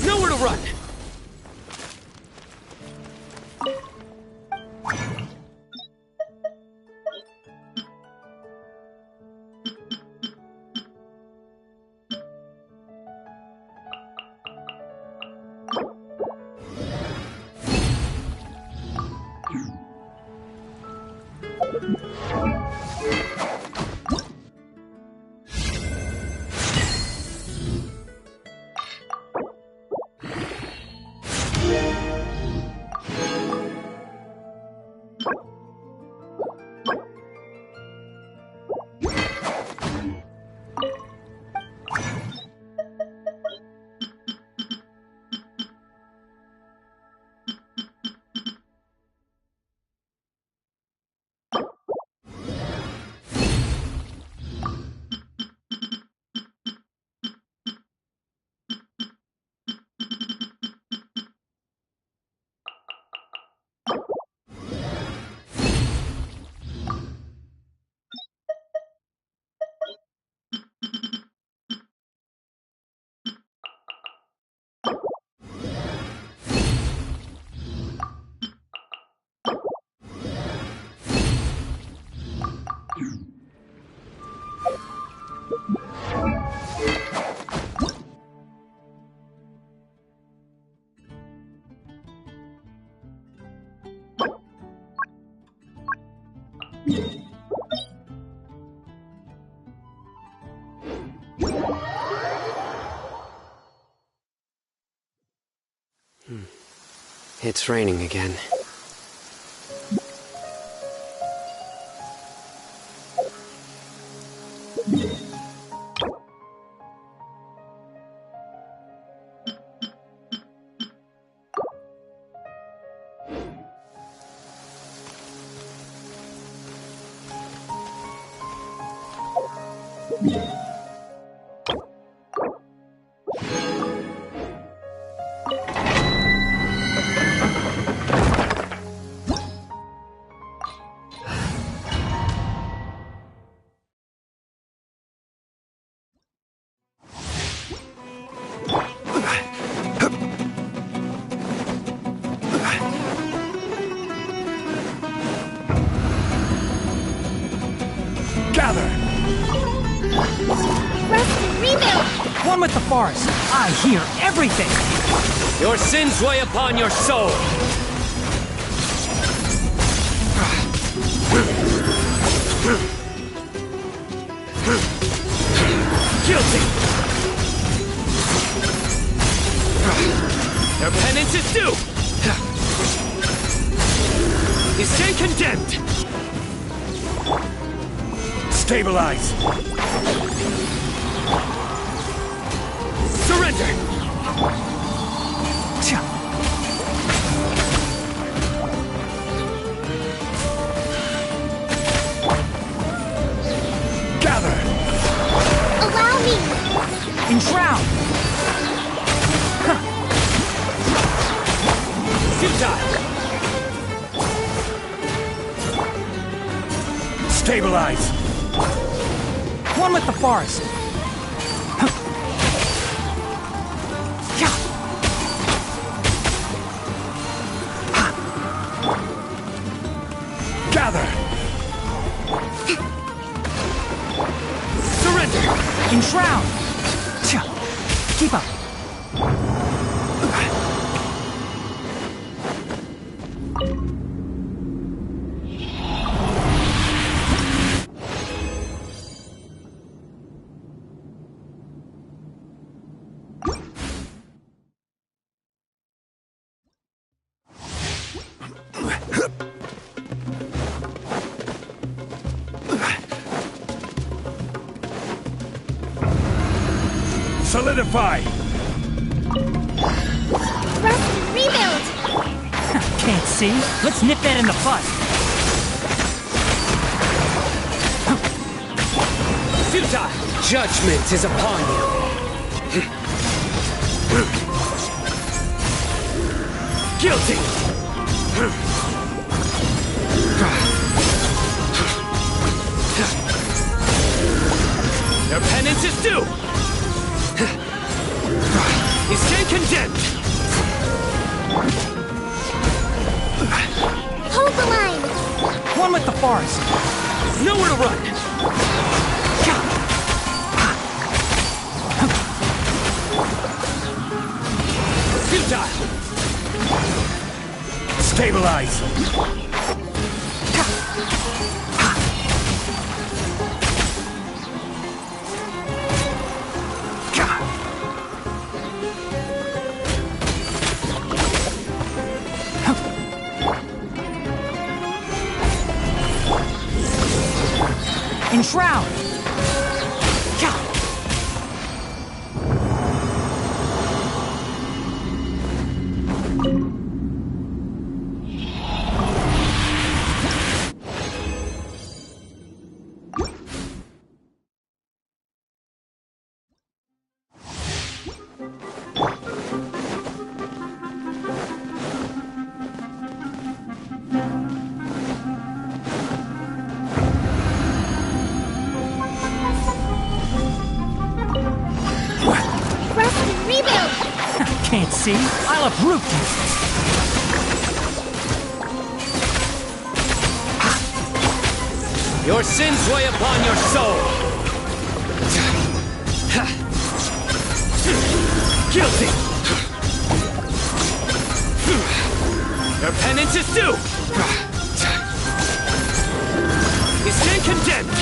Nowhere to run! It's raining again. One with the forest. I hear everything. Your sins weigh upon your soul. Guilty. Their penance is due. You stand condemned. Stabilize. Surrender! Gather! Allow me! Enshroud! Futile! Stabilize! One with the forest. Enshroud! Keep up! Solidify! Rest and rebuild! Can't see? Let's nip that in the bud! Futile! Judgment is upon you. Guilty! Their penance is due! You stand condemned! Hold the line! One with the forest! Nowhere to run! Futile! Stabilize! Enshroud! Rest and rebuild! Can't see? I'll uproot you! Your sins weigh upon your soul! Guilty! Your penance is due! You stand condemned!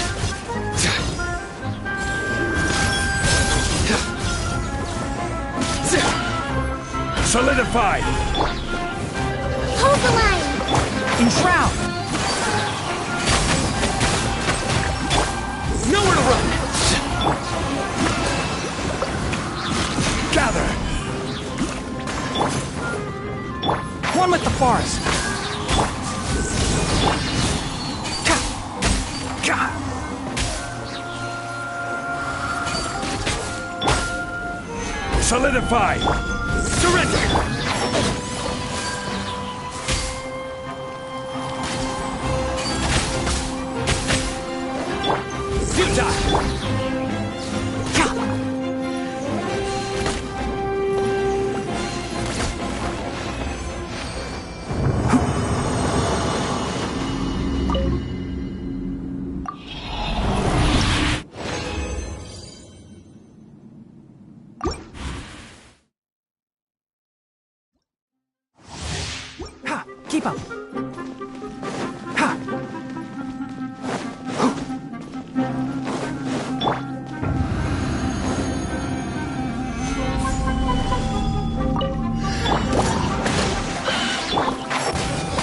Solidify! Hold the line! Enshroud! Nowhere to run! Gather! One with the forest! Solidify! Surrender! Futile! Keep up!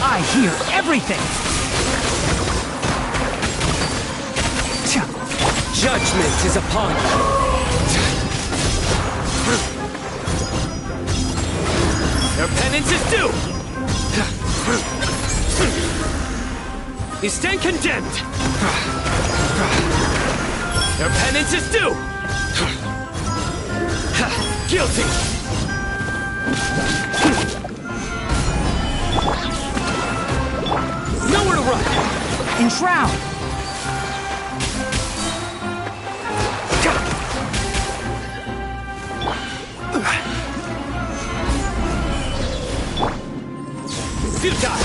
I hear everything! Judgment is upon you. Your penance is due! You stand condemned! Your penance is due! Guilty! Nowhere to run! Enshroud! Futile!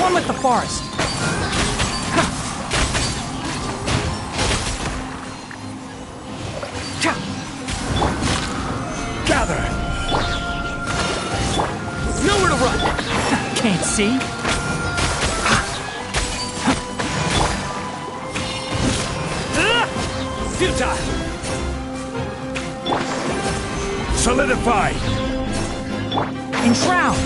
One with the forest! see? Futile! Solidify! Enshroud!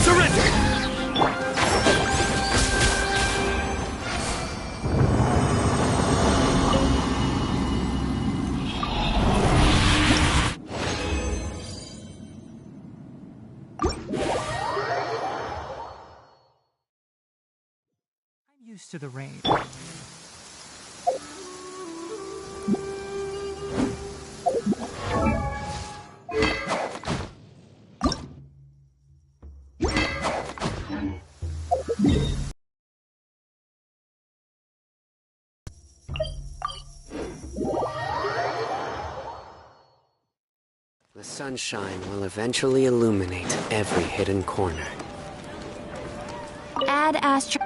Surrender! I'm used to the rain. The sunshine will eventually illuminate every hidden corner. Add astro.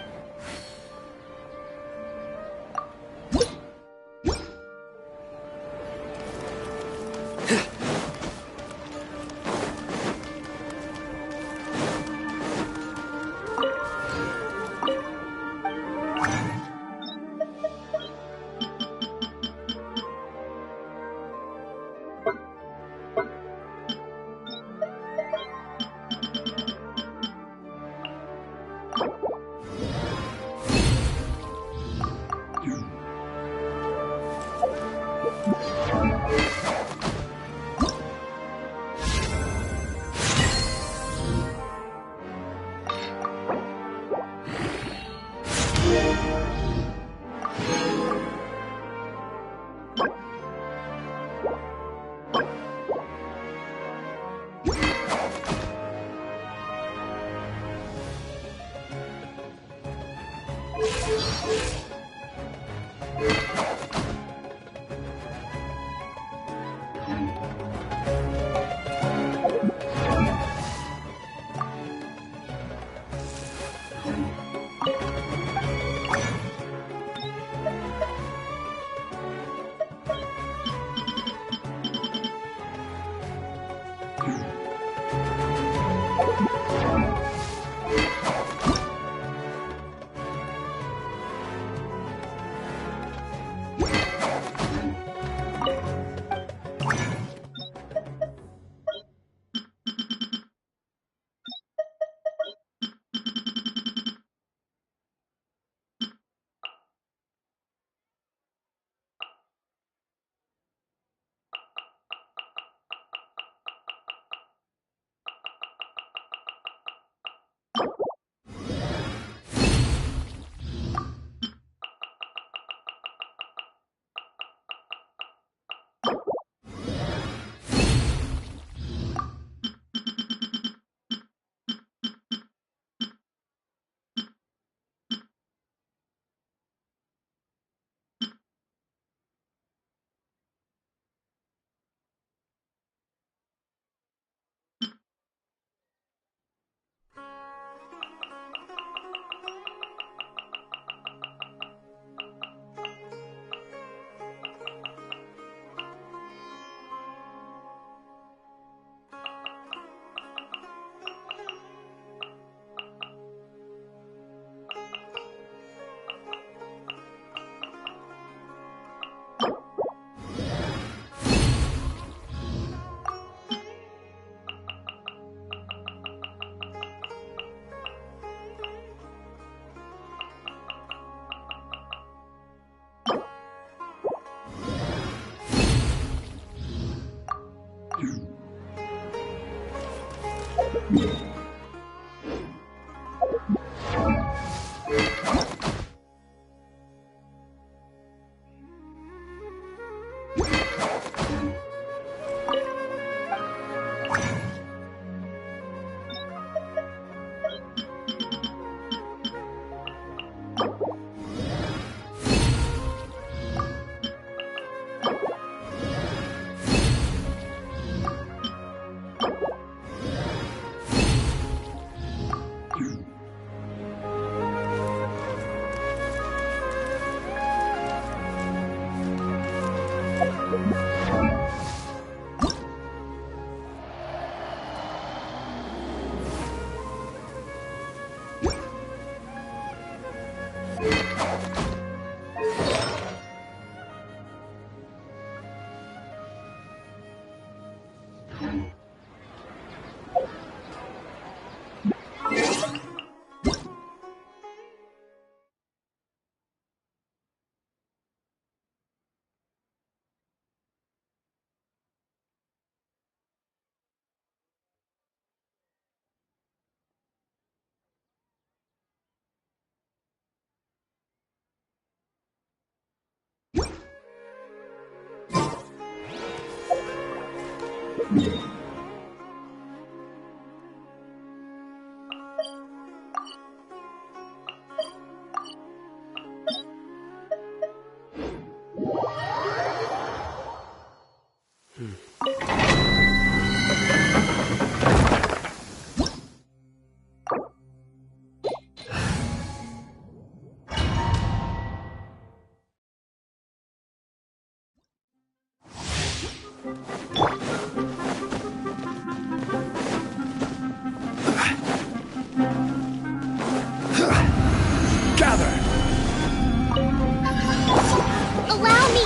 Allow me!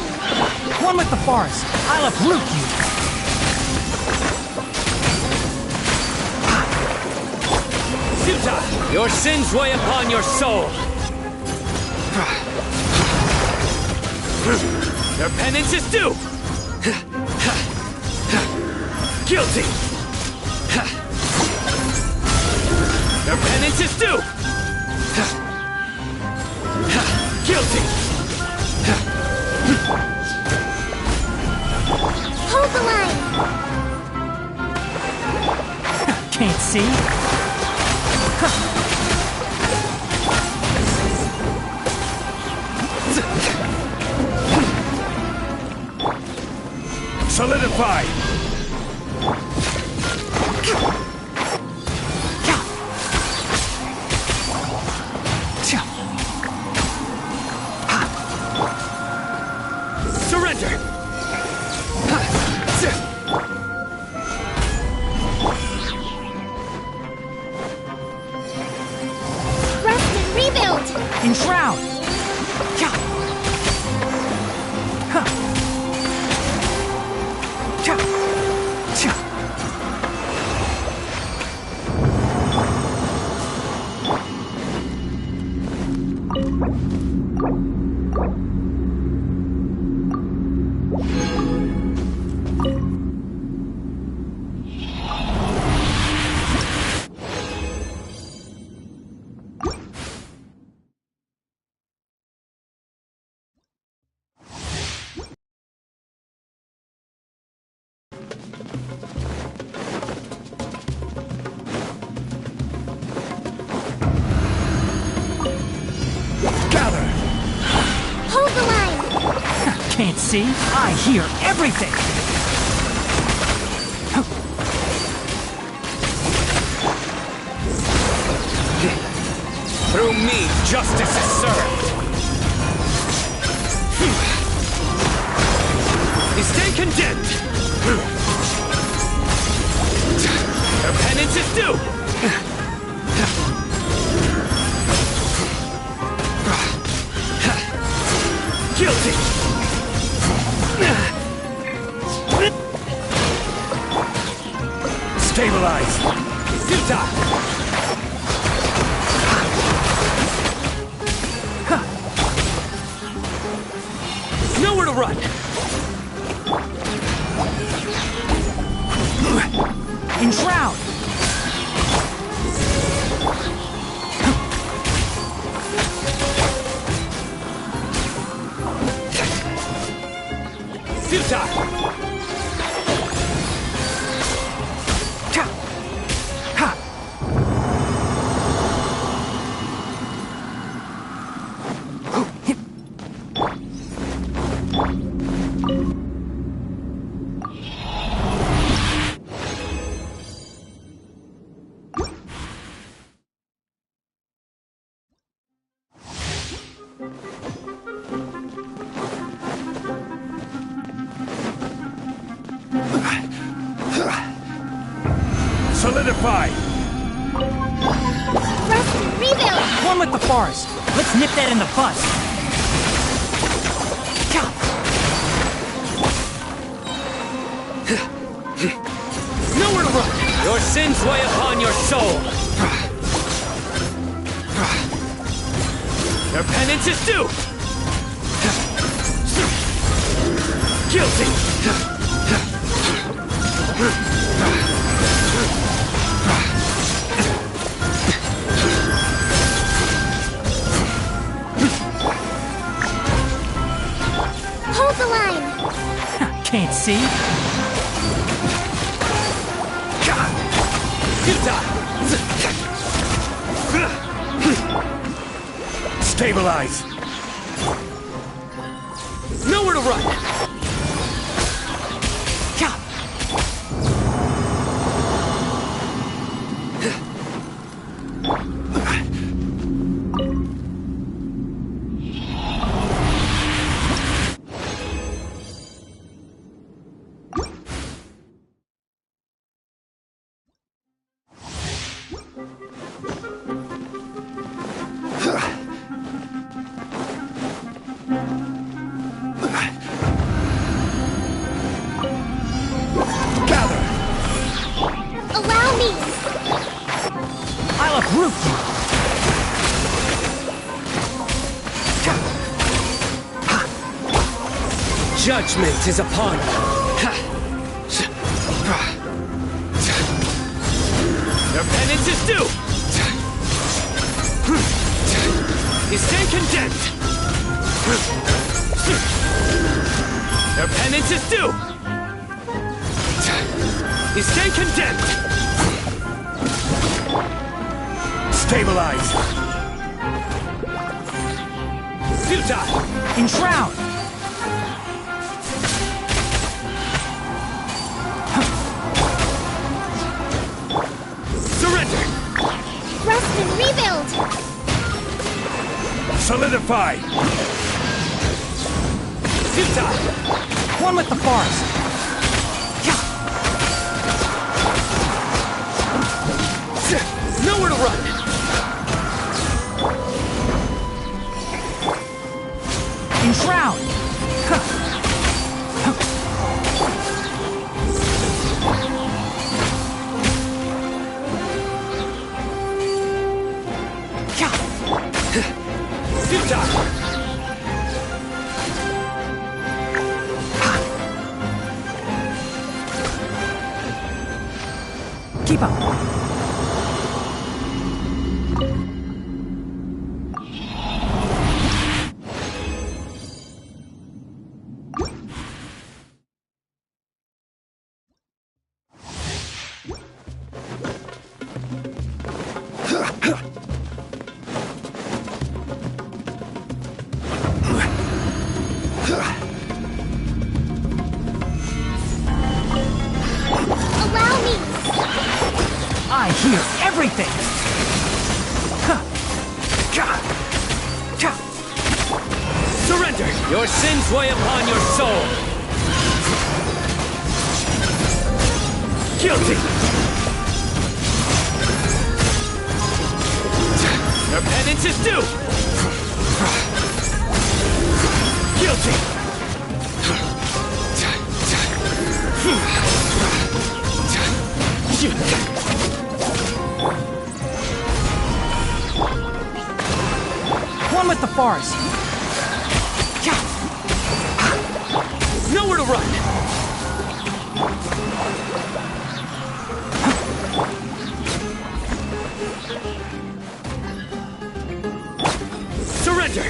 One with the forest. I'll uproot you. Suta, your sins weigh upon your soul. Your penance is due. Guilty. Your penance is due. Guilty. Hold the line! Can't see? Solidify! Surrender. Rest and rebuild! Enshroud! Hold the line! Can't see? I hear everything! Through me, justice is served. You stay condemned. Your penance is due. Guilty. Stabilize! Suta. Nowhere to run! Enshroud! Suta! Solidified! Rest and rebuild! One with the forest. Let's nip that in the bud. Nowhere to run! Your sins weigh upon your soul! Your penance is due! Guilty! Hold the line! Can't see. Futile! Stabilize! Nowhere to run! Allow me! I'll uproot you. Judgment is upon you! Your penance is due! You stand condemned! Your penance is due! You stand condemned! Stabilize! Futile! Enshroud. Surrender! Rest and rebuild! Solidify! Futile! One with the forest. Nowhere to run! Enshroud. Futile! Keep up. Allow me! I hear everything. Surrender! Your sins weigh upon your soul! Guilty! Your penance is due! Guilty! One with the forest. Nowhere to run! Surrender!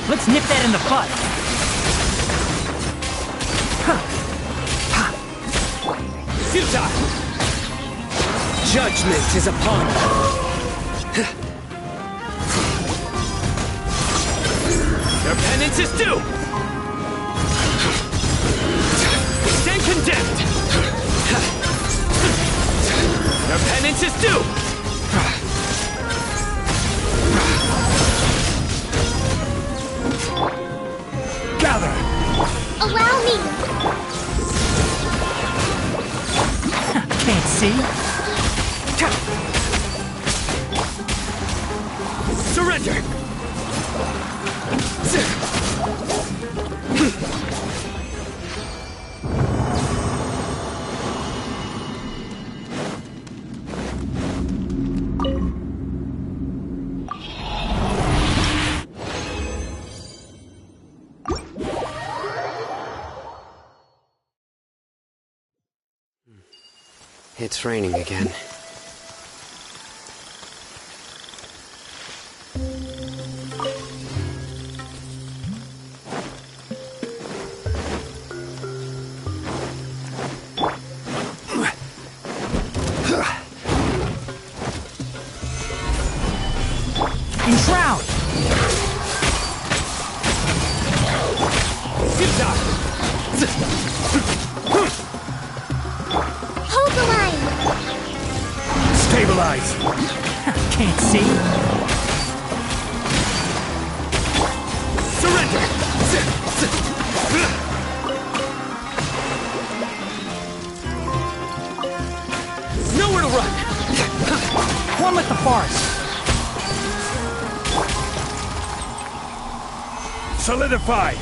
Let's nip that in the bud. Futile! Judgment is upon you! Your penance is due! Stand condemned! Your penance is due! Gather! Allow me! Can't see. Surrender! It's raining again. Enshroud! Hold the line! Stabilize! Can't see. Surrender! Nowhere to run! One with the forest. Solidify!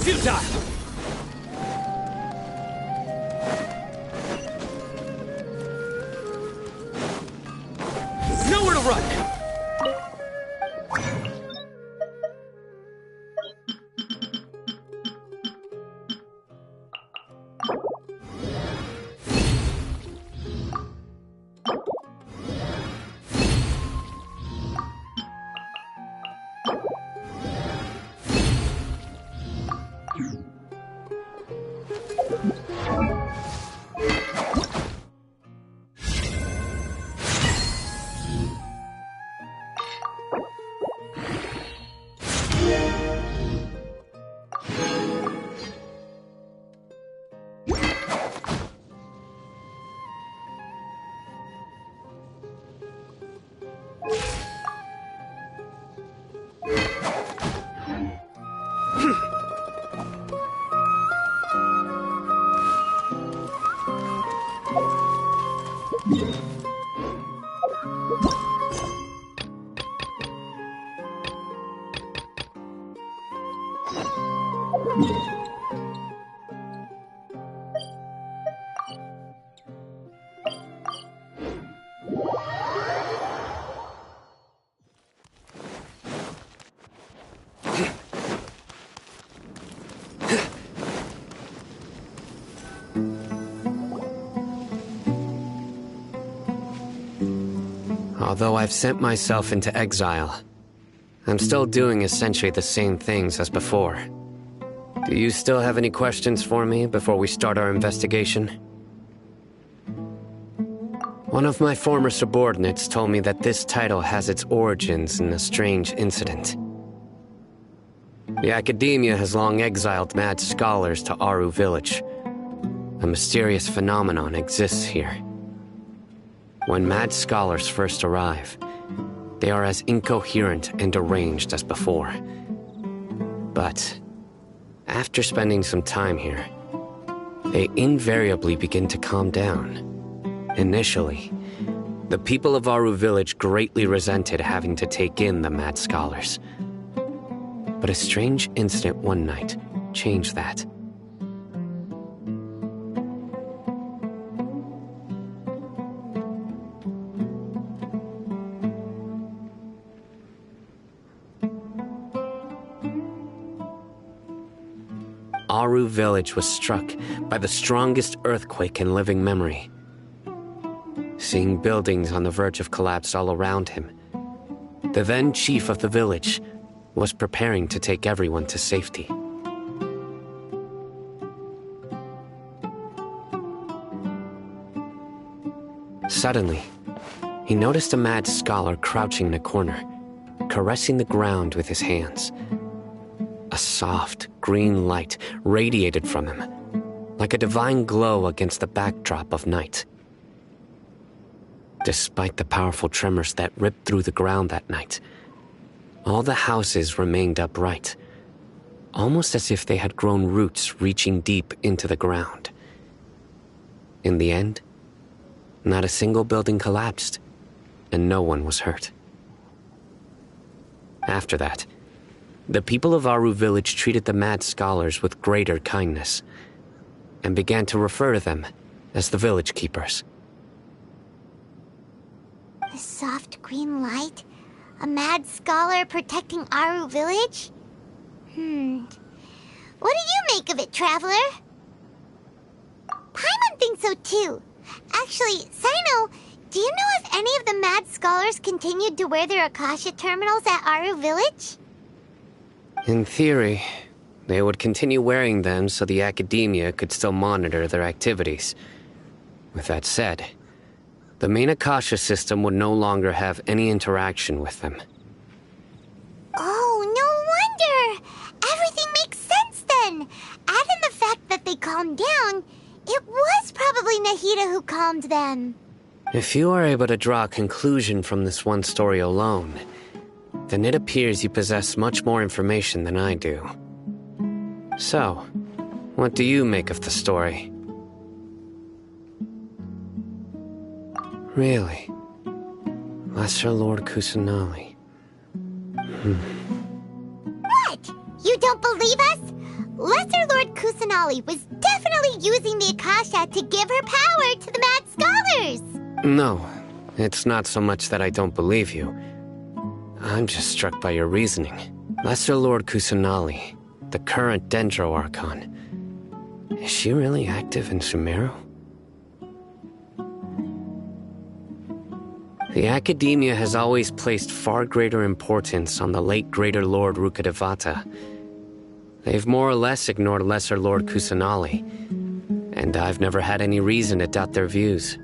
Futile! Nowhere to run! Although I've sent myself into exile, I'm still doing essentially the same things as before. Do you still have any questions for me before we start our investigation? One of my former subordinates told me that this title has its origins in a strange incident. The Academia has long exiled mad scholars to Aru Village. A mysterious phenomenon exists here. When mad scholars first arrive, they are as incoherent and deranged as before. But after spending some time here, they invariably begin to calm down. Initially, the people of Aru Village greatly resented having to take in the mad scholars. But a strange incident one night changed that. Aru village was struck by the strongest earthquake in living memory. Seeing buildings on the verge of collapse all around him, the then chief of the village was preparing to take everyone to safety. Suddenly, he noticed a mad scholar crouching in a corner, caressing the ground with his hands. A soft, green light radiated from him, like a divine glow against the backdrop of night. Despite the powerful tremors that ripped through the ground that night, all the houses remained upright, almost as if they had grown roots reaching deep into the ground. In the end, not a single building collapsed, and no one was hurt. After that, the people of Aru village treated the mad scholars with greater kindness, and began to refer to them as the village keepers. The soft green light? A mad scholar protecting Aru village? What do you make of it, Traveler? Paimon thinks so too. Actually, Sino, do you know if any of the mad scholars continued to wear their Akasha terminals at Aru village? In theory, they would continue wearing them so the academia could still monitor their activities. With that said, the main Akasha system would no longer have any interaction with them. Oh, no wonder! Everything makes sense then! Add in the fact that they calmed down, it was probably Nahida who calmed them. If you are able to draw a conclusion from this one story alone, then it appears you possess much more information than I do. So, what do you make of the story? Really? Lesser Lord Kusanali. What? You don't believe us? Lesser Lord Kusanali was definitely using the Akasha to give her power to the mad scholars! No, it's not so much that I don't believe you. I'm just struck by your reasoning. Lesser Lord Kusanali, the current Dendro Archon. Is she really active in Sumeru? The Academia has always placed far greater importance on the late Greater Lord Rukkhadevata. They've more or less ignored Lesser Lord Kusanali, and I've never had any reason to doubt their views.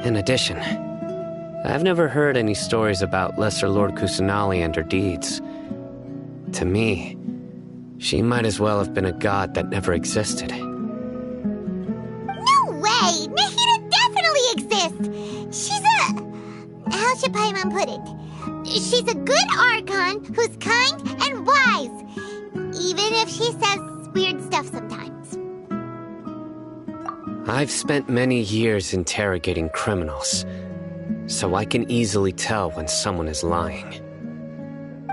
In addition, I've never heard any stories about Lesser Lord Kusanali and her deeds. To me, she might as well have been a god that never existed. No way! Nahida definitely exists! She's a... how should Paimon put it? She's a good Archon who's kind and wise, even if she says weird stuff sometimes. I've spent many years interrogating criminals, so I can easily tell when someone is lying.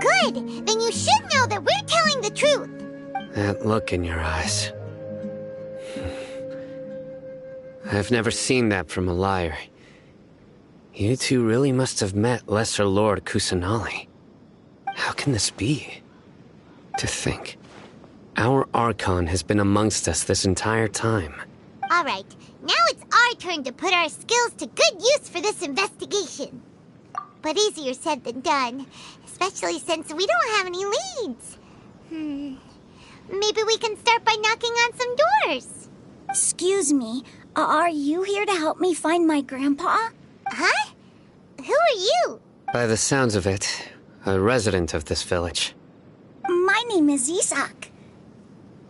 Good! Then you should know that we're telling the truth! That look in your eyes. I've never seen that from a liar. You two really must have met Lesser Lord Kusanali. How can this be? To think, our Archon has been amongst us this entire time. Alright, now it's our turn to put our skills to good use for this investigation. But easier said than done, especially since we don't have any leads. Maybe we can start by knocking on some doors. Excuse me, are you here to help me find my grandpa? Huh? Who are you? By the sounds of it, a resident of this village. My name is Isak.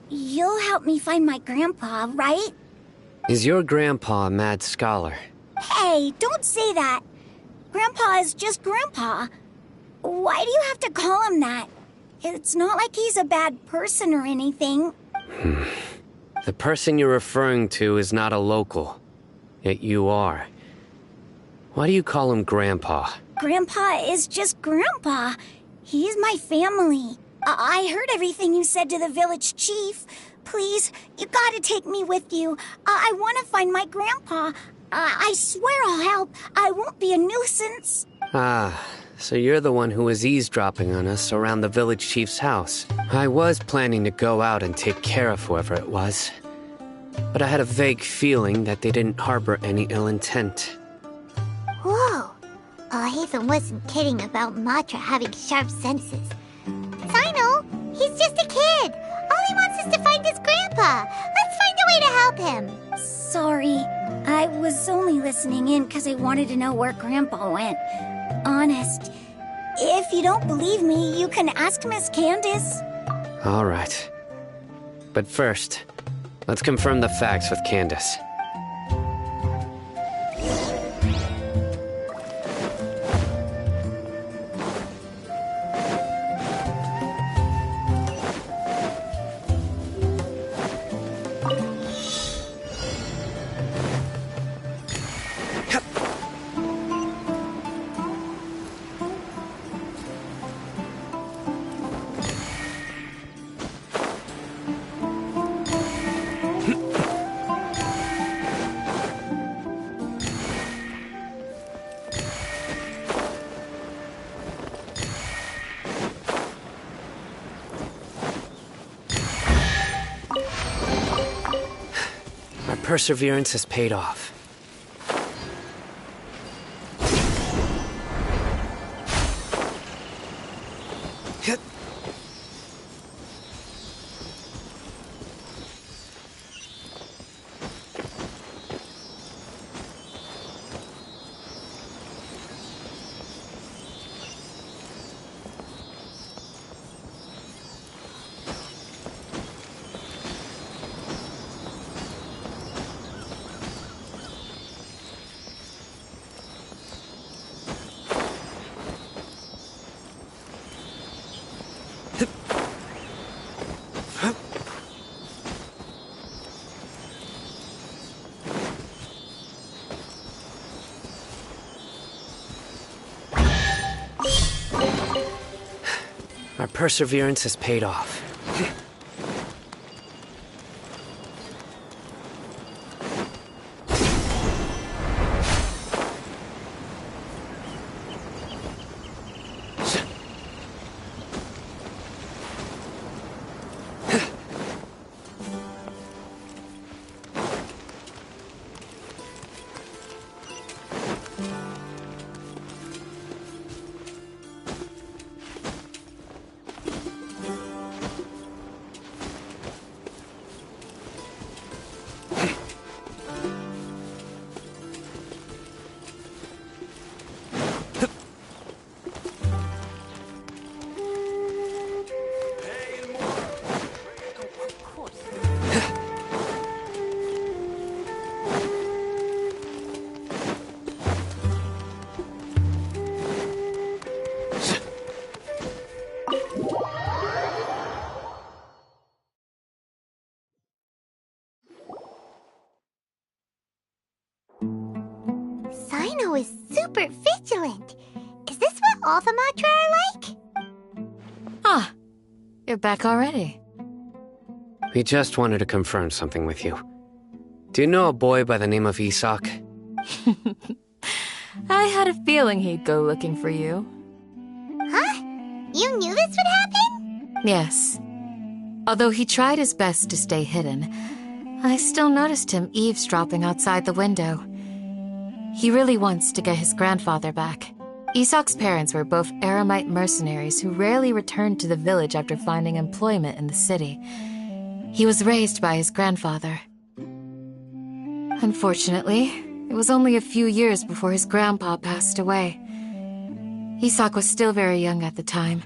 You'll help me find my grandpa, right? Is your grandpa a mad scholar? Hey, don't say that. Grandpa is just Grandpa. Why do you have to call him that? It's not like he's a bad person or anything. The person you're referring to is not a local, yet you are. Why do you call him Grandpa? Grandpa is just Grandpa. He's my family. I heard everything you said to the village chief. Please, you gotta take me with you. I want to find my grandpa. I swear I'll help. I won't be a nuisance. Ah, So you're the one who was eavesdropping on us around the village chief's house. I was planning to go out and take care of whoever it was, but I had a vague feeling that they didn't harbor any ill intent. Whoa. Hatham wasn't kidding about Matra having sharp senses. Sino, he's just a kid. All he wants is to find his grandpa. Let's find a way to help him. Sorry. I was only listening in because I wanted to know where Grandpa went. Honest. If you don't believe me, you can ask Miss Candace. All right. But first, let's confirm the facts with Candace. Perseverance has paid off. Our perseverance has paid off. Sino is super vigilant. Is this what all the Matra are like? Ah, you're back already. We just wanted to confirm something with you. Do you know a boy by the name of Isak? I had a feeling he'd go looking for you. Huh? You knew this would happen? Yes. Although he tried his best to stay hidden, I still noticed him eavesdropping outside the window. He really wants to get his grandfather back. Isak's parents were both Aramite mercenaries who rarely returned to the village after finding employment in the city. He was raised by his grandfather. Unfortunately, it was only a few years before his grandpa passed away. Isak was still very young at the time,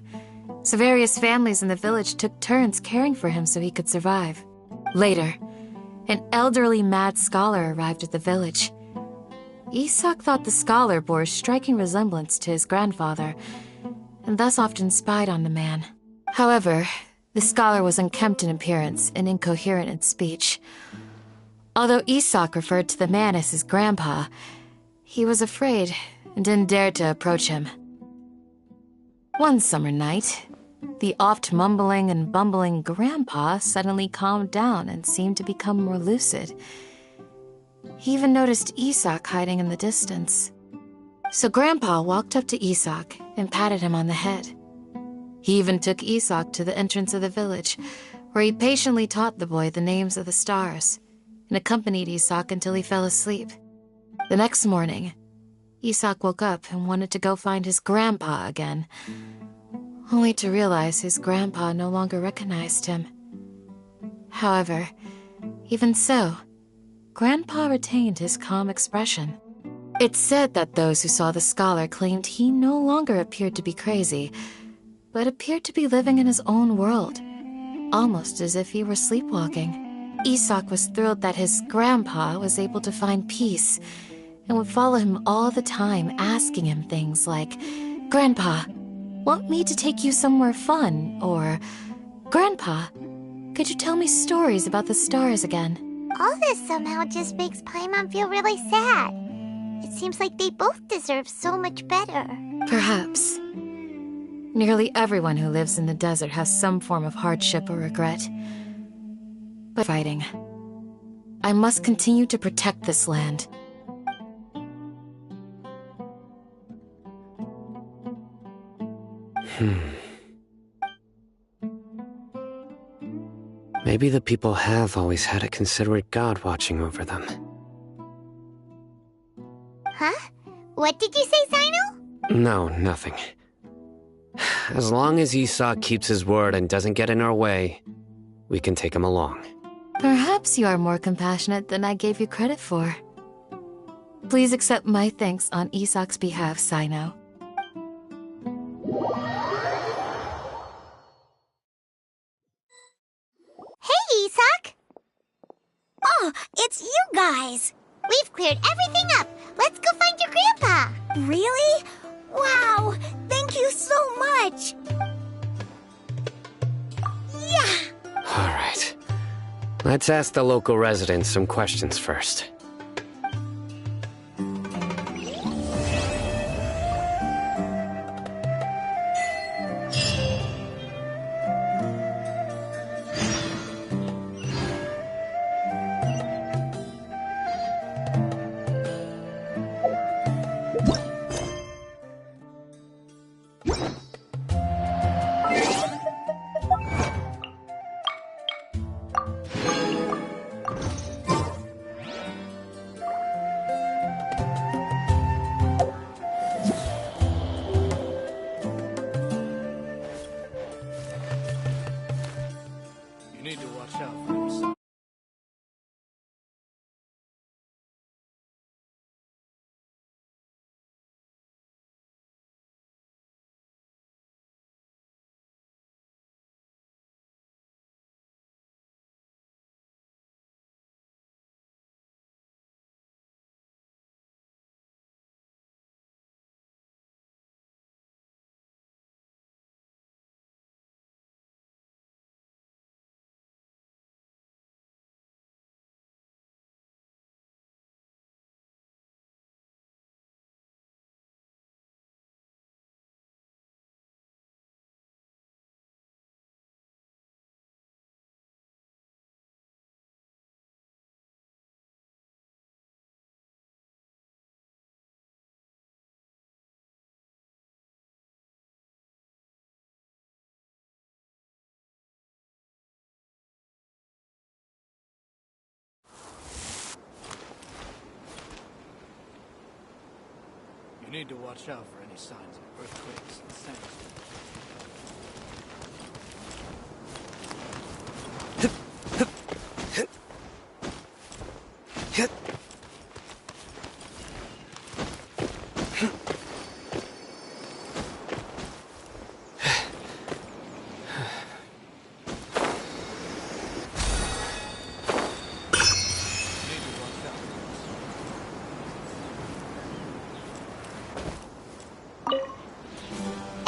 so various families in the village took turns caring for him so he could survive. Later, an elderly mad scholar arrived at the village. Isak thought the scholar bore a striking resemblance to his grandfather, and thus often spied on the man. However, the scholar was unkempt in appearance and incoherent in speech. Although Isak referred to the man as his grandpa, he was afraid and didn't dare to approach him. One summer night, the oft mumbling and bumbling grandpa suddenly calmed down and seemed to become more lucid. He even noticed Isak hiding in the distance. So Grandpa walked up to Isak and patted him on the head. He even took Isak to the entrance of the village, where he patiently taught the boy the names of the stars, and accompanied Isak until he fell asleep. The next morning, Isak woke up and wanted to go find his grandpa again, only to realize his grandpa no longer recognized him. However, even so, Grandpa retained his calm expression. It's said that those who saw the scholar claimed he no longer appeared to be crazy, but appeared to be living in his own world, almost as if he were sleepwalking. Isak was thrilled that his grandpa was able to find peace, and would follow him all the time, asking him things like, "Grandpa, want me to take you somewhere fun?" Or, "Grandpa, could you tell me stories about the stars again?" All this somehow just makes Paimon feel really sad. It seems like they both deserve so much better. Perhaps. Nearly everyone who lives in the desert has some form of hardship or regret. But fighting. I must continue to protect this land. Maybe the people have always had a considerate god watching over them. Huh? What did you say, Zino? No, nothing. As long as Isak keeps his word and doesn't get in our way, we can take him along. Perhaps you are more compassionate than I gave you credit for. Please accept my thanks on Isak's behalf, Sino. Hey, Isak! Oh, it's you guys! We've cleared everything up. Let's go find your grandpa. Really? Wow! Thank you so much! Yeah! Alright. Let's ask the local residents some questions first. You need to watch out for any signs of earthquakes and sandstorms.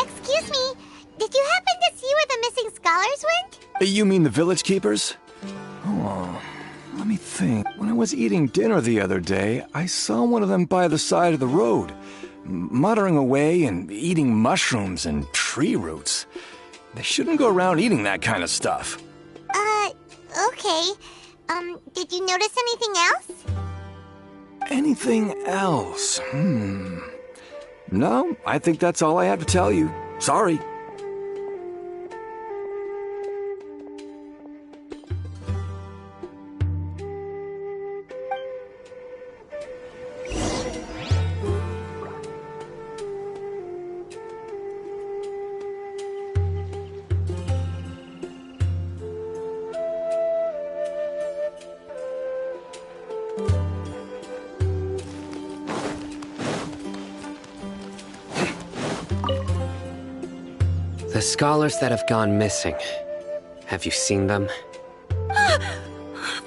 Excuse me, did you happen to see where the missing scholars went? You mean the village keepers? Oh, let me think. When I was eating dinner the other day, I saw one of them by the side of the road, muttering away and eating mushrooms and tree roots. They shouldn't go around eating that kind of stuff. Okay. Did you notice anything else? Anything else? No, I think that's all I have to tell you. Sorry. The scholars that have gone missing. Have you seen them?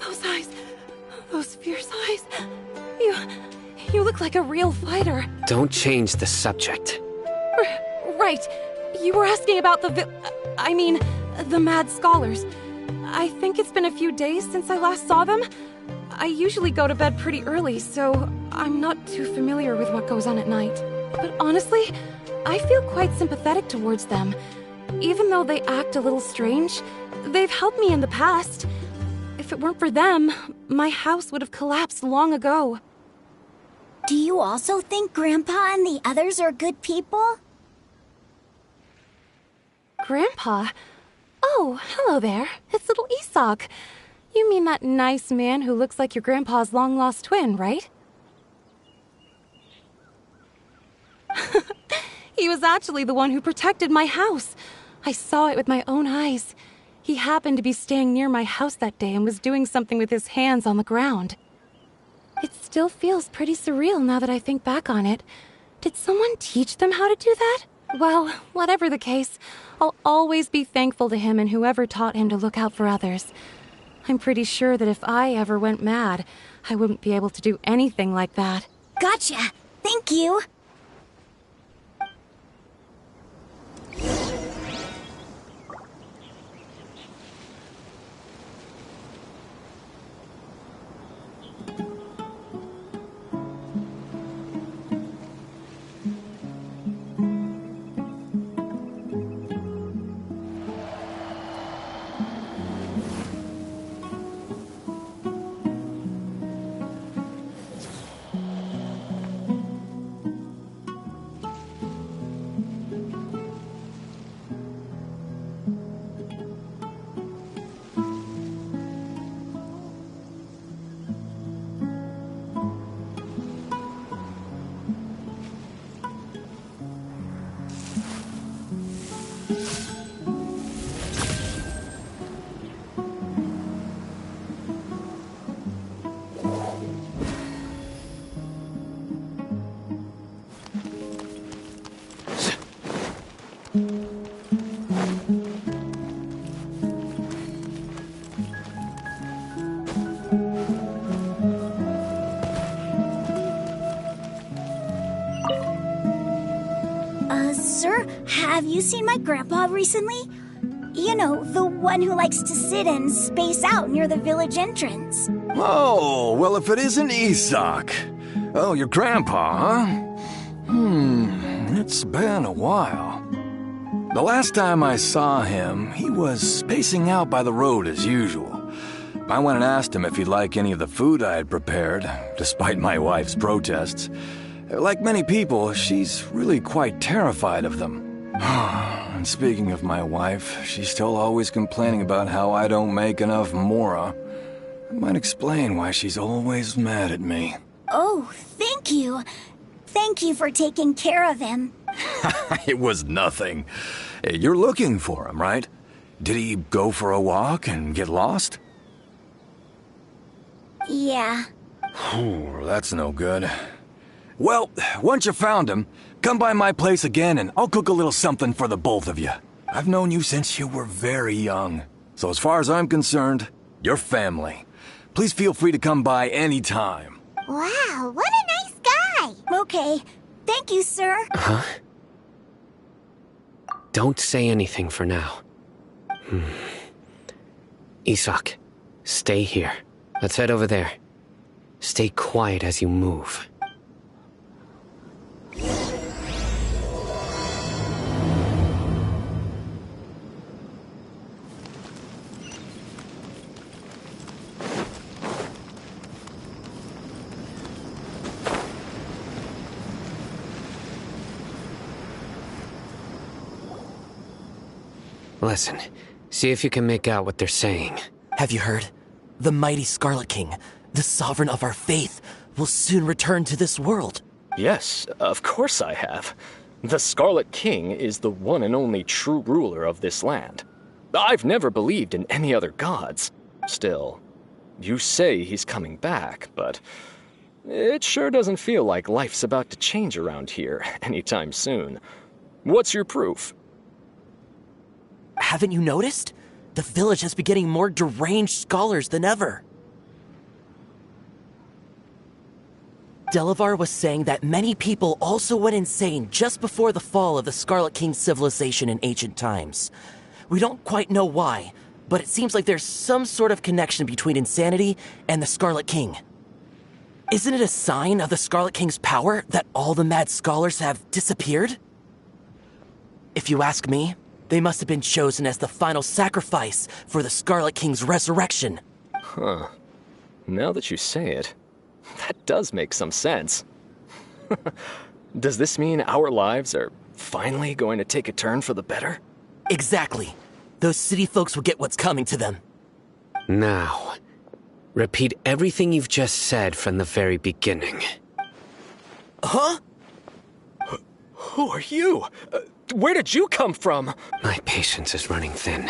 Those eyes. Those fierce eyes. You look like a real fighter. Don't change the subject. Right. You were asking about the mad scholars. I think it's been a few days since I last saw them. I usually go to bed pretty early, so I'm not too familiar with what goes on at night. But honestly, I feel quite sympathetic towards them. Even though they act a little strange, they've helped me in the past. If it weren't for them, my house would have collapsed long ago. Do you also think Grandpa and the others are good people? Grandpa? Oh, hello there. It's little Isak. You mean that nice man who looks like your grandpa's long-lost twin, right? He was actually the one who protected my house. I saw it with my own eyes. He happened to be staying near my house that day and was doing something with his hands on the ground. It still feels pretty surreal now that I think back on it. Did someone teach them how to do that? Well, whatever the case, I'll always be thankful to him and whoever taught him to look out for others. I'm pretty sure that if I ever went mad, I wouldn't be able to do anything like that. Gotcha. Thank you. Sir, have you seen my grandpa recently? You know, the one who likes to sit and space out near the village entrance. Oh, well, if it isn't Isak. Oh, your grandpa, huh? It's been a while. The last time I saw him, he was spacing out by the road as usual. I went and asked him if he'd like any of the food I had prepared, despite my wife's protests. Like many people, she's really quite terrified of them. And speaking of my wife, she's still always complaining about how I don't make enough mora. It might explain why she's always mad at me. Oh, thank you. Thank you for taking care of him. It was nothing. You're looking for him, right? Did he go for a walk and get lost? Yeah. That's no good. Well, once you found him, come by my place again and I'll cook a little something for the both of you. I've known you since you were very young. So as far as I'm concerned, you're family. Please feel free to come by anytime. Wow, what a nice guy! Okay. Thank you, sir. Huh? Don't say anything for now. Isak, stay here. Let's head over there. Stay quiet as you move. Listen, see if you can make out what they're saying. Have you heard? The mighty Scarlet King, the sovereign of our faith, will soon return to this world. Yes, of course I have. The Scarlet King is the one and only true ruler of this land. I've never believed in any other gods. Still, you say he's coming back, but it sure doesn't feel like life's about to change around here anytime soon. What's your proof? Haven't you noticed? The village has been getting more deranged scholars than ever. Delavar was saying that many people also went insane just before the fall of the Scarlet King's civilization in ancient times. We don't quite know why, but it seems like there's some sort of connection between insanity and the Scarlet King. Isn't it a sign of the Scarlet King's power that all the mad scholars have disappeared? If you ask me, they must have been chosen as the final sacrifice for the Scarlet King's resurrection. Huh. Now that you say it, that does make some sense. Does this mean our lives are finally going to take a turn for the better? Exactly. Those city folks will get what's coming to them. Now, repeat everything you've just said from the very beginning. Huh? Who are you? Where did you come from? My patience is running thin.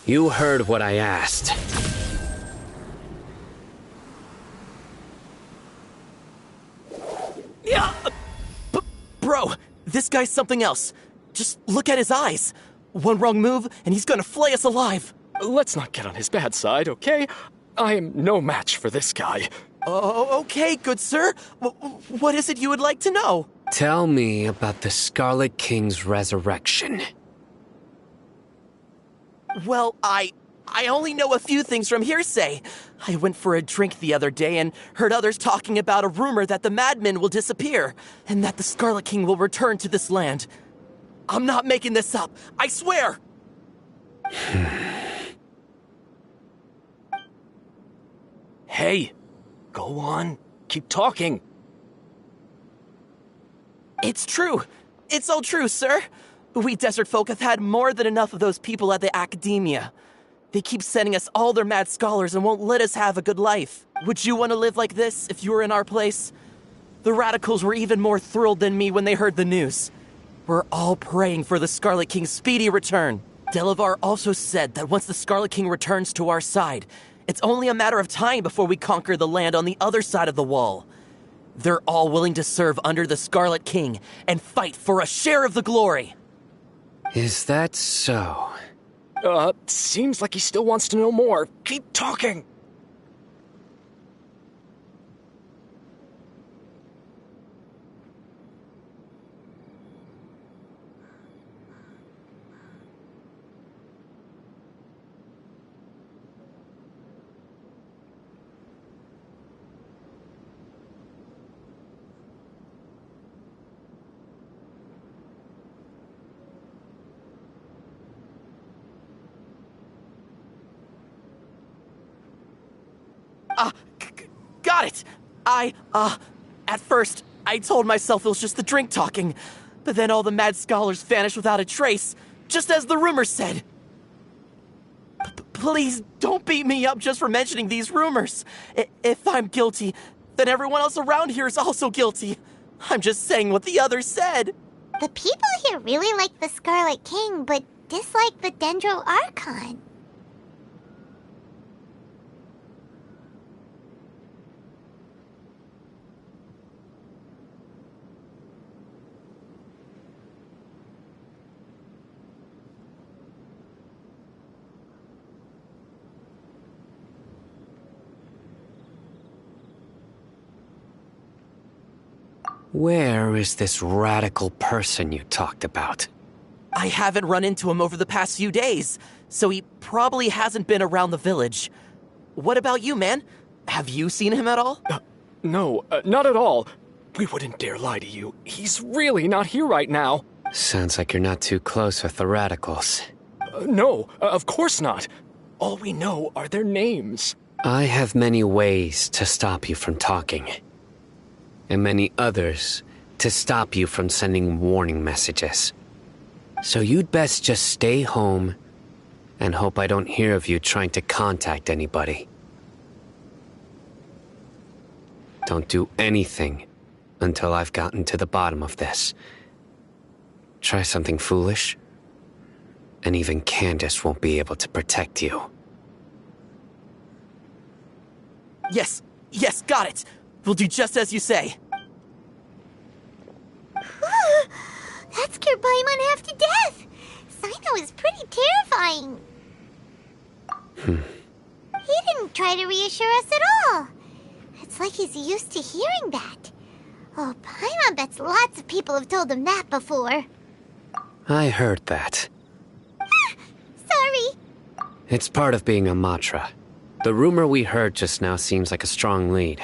You heard what I asked. Yeah, bro, this guy's something else. Just look at his eyes. One wrong move, and he's gonna flay us alive. Let's not get on his bad side, okay? I am no match for this guy. Oh, okay, good sir. What is it you would like to know? Tell me about the Scarlet King's resurrection. Well, I only know a few things from hearsay. I went for a drink the other day and heard others talking about a rumor that the madmen will disappear, and that the Scarlet King will return to this land. I'm not making this up, I swear! Hey, go on, keep talking. It's true. It's all true, sir. We desert folk have had more than enough of those people at the academia. They keep sending us all their mad scholars and won't let us have a good life. Would you want to live like this if you were in our place? The radicals were even more thrilled than me when they heard the news. We're all praying for the Scarlet King's speedy return. Delavar also said that once the Scarlet King returns to our side, it's only a matter of time before we conquer the land on the other side of the wall. They're all willing to serve under the Scarlet King and fight for a share of the glory. Is that so? Seems like he still wants to know more. Keep talking. Got it! At first, I told myself it was just the drink talking, but then all the mad scholars vanished without a trace, just as the rumors said. Please don't beat me up just for mentioning these rumors. If I'm guilty, then everyone else around here is also guilty. I'm just saying what the others said. The people here really like the Scarlet King, but dislike the Dendro Archon. Where is this radical person you talked about? I haven't run into him over the past few days, so he probably hasn't been around the village. What about you, man? Have you seen him at all? No, not at all. We wouldn't dare lie to you. He's really not here right now. Sounds like you're not too close with the radicals. No, of course not. All we know are their names. I have many ways to stop you from talking. And many others to stop you from sending warning messages. So you'd best just stay home and hope I don't hear of you trying to contact anybody. Don't do anything until I've gotten to the bottom of this. Try something foolish, and even Candace won't be able to protect you. Yes, got it. We'll do just as you say. That scared Paimon half to death. Sino is pretty terrifying. He didn't try to reassure us at all. It's like he's used to hearing that. Oh, Paimon bets lots of people have told him that before. I heard that. Sorry. It's part of being a Matra. The rumor we heard just now seems like a strong lead.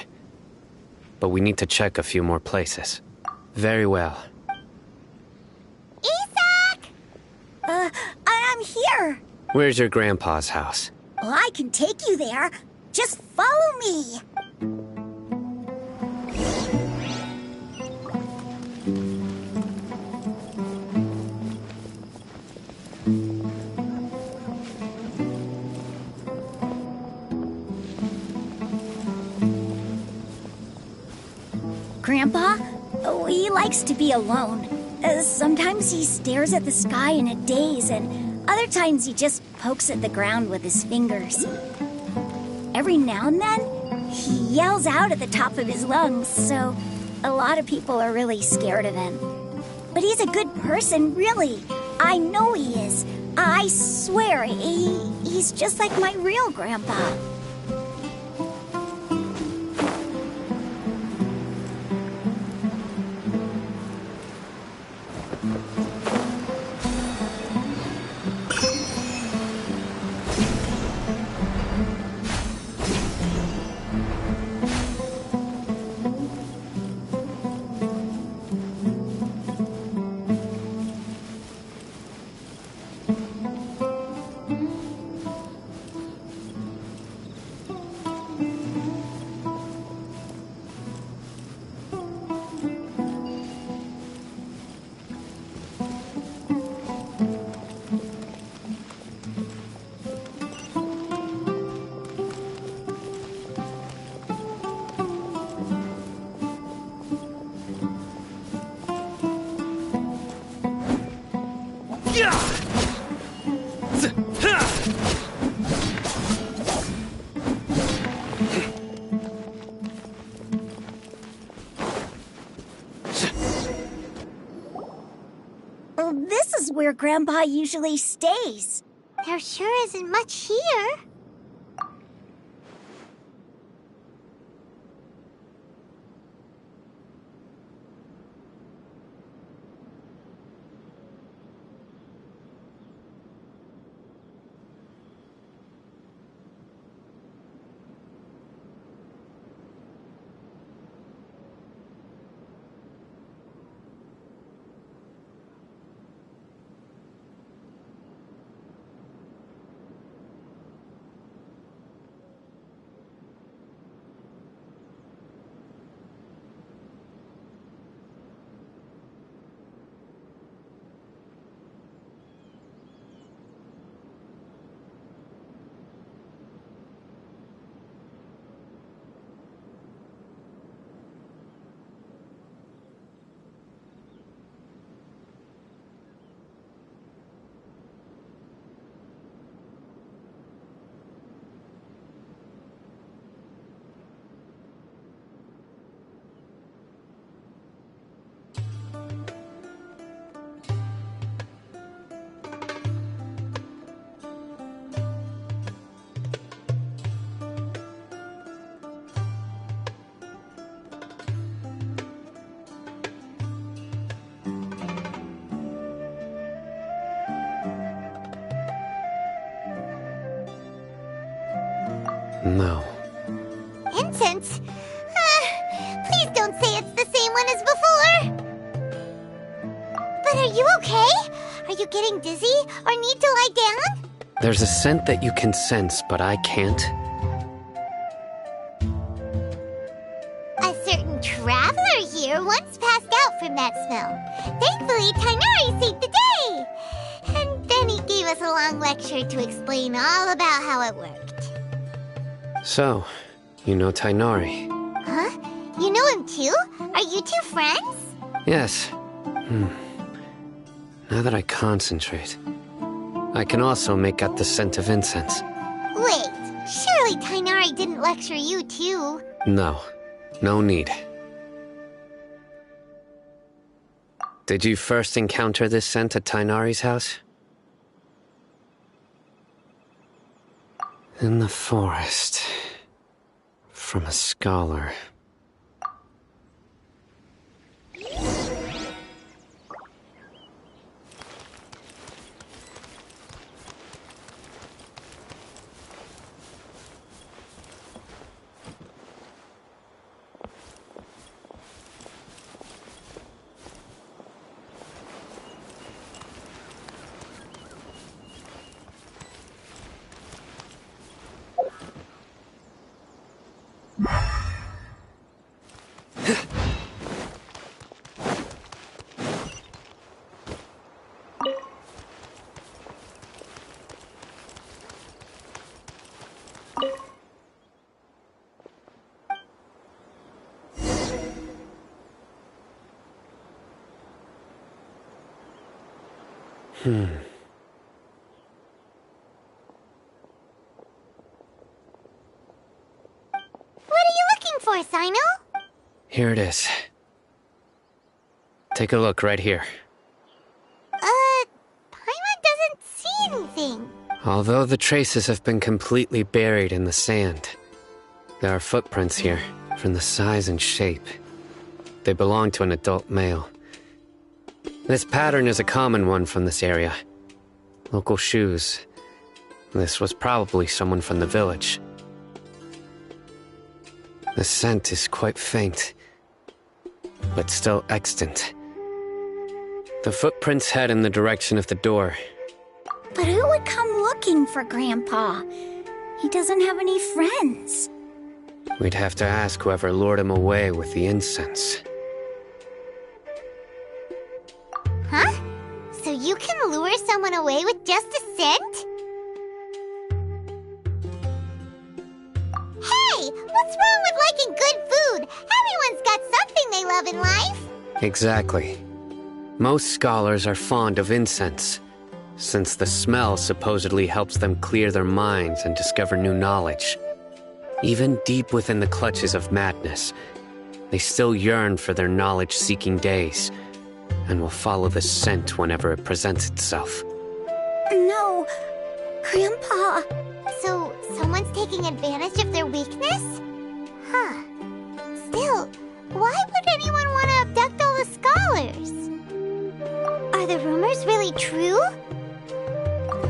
But we need to check a few more places. Very well. Isak! I'm here. Where's your grandpa's house? Well, I can take you there. Just follow me. Grandpa? Oh, he likes to be alone. Sometimes he stares at the sky in a daze, and other times he just pokes at the ground with his fingers. Every now and then, he yells out at the top of his lungs, so a lot of people are really scared of him. But he's a good person, really. I know he is. I swear, he's just like my real grandpa. Well, this is where Grandpa usually stays. There sure isn't much here. No. Incense? Please don't say it's the same one as before. But are you okay? Are you getting dizzy or need to lie down? There's a scent that you can sense, but I can't. A certain traveler here once passed passed out from that smell. Thankfully, Tainari saved the day! And then he gave us a long lecture to explain all about how it worked. So, you know Tainari? Huh? You know him too? Are you two friends? Yes. Now that I concentrate, I can also make out the scent of incense. Wait, surely Tainari didn't lecture you too? No. No need. Did you first encounter this scent at Tainari's house? In the forest. From a scholar. What are you looking for, Sino? Here it is. Take a look right here. Paimon doesn't see anything. Although the traces have been completely buried in the sand, there are footprints here, from the size and shape. They belong to an adult male. This pattern is a common one from this area. Local shoes. This was probably someone from the village. The scent is quite faint, but still extant. The footprints head in the direction of the door. But who would come looking for Grandpa? He doesn't have any friends. We'd have to ask whoever lured him away with the incense. Huh? So you can lure someone away with just a scent? Hey! What's wrong with liking good food? Everyone's got something they love in life. Exactly. Most scholars are fond of incense, since the smell supposedly helps them clear their minds and discover new knowledge. Even deep within the clutches of madness, they still yearn for their knowledge-seeking days, and will follow the scent whenever it presents itself. No, Grandpa. So, someone's taking advantage of their weakness? Huh. Still, why would anyone want to abduct all the scholars? Are the rumors really true?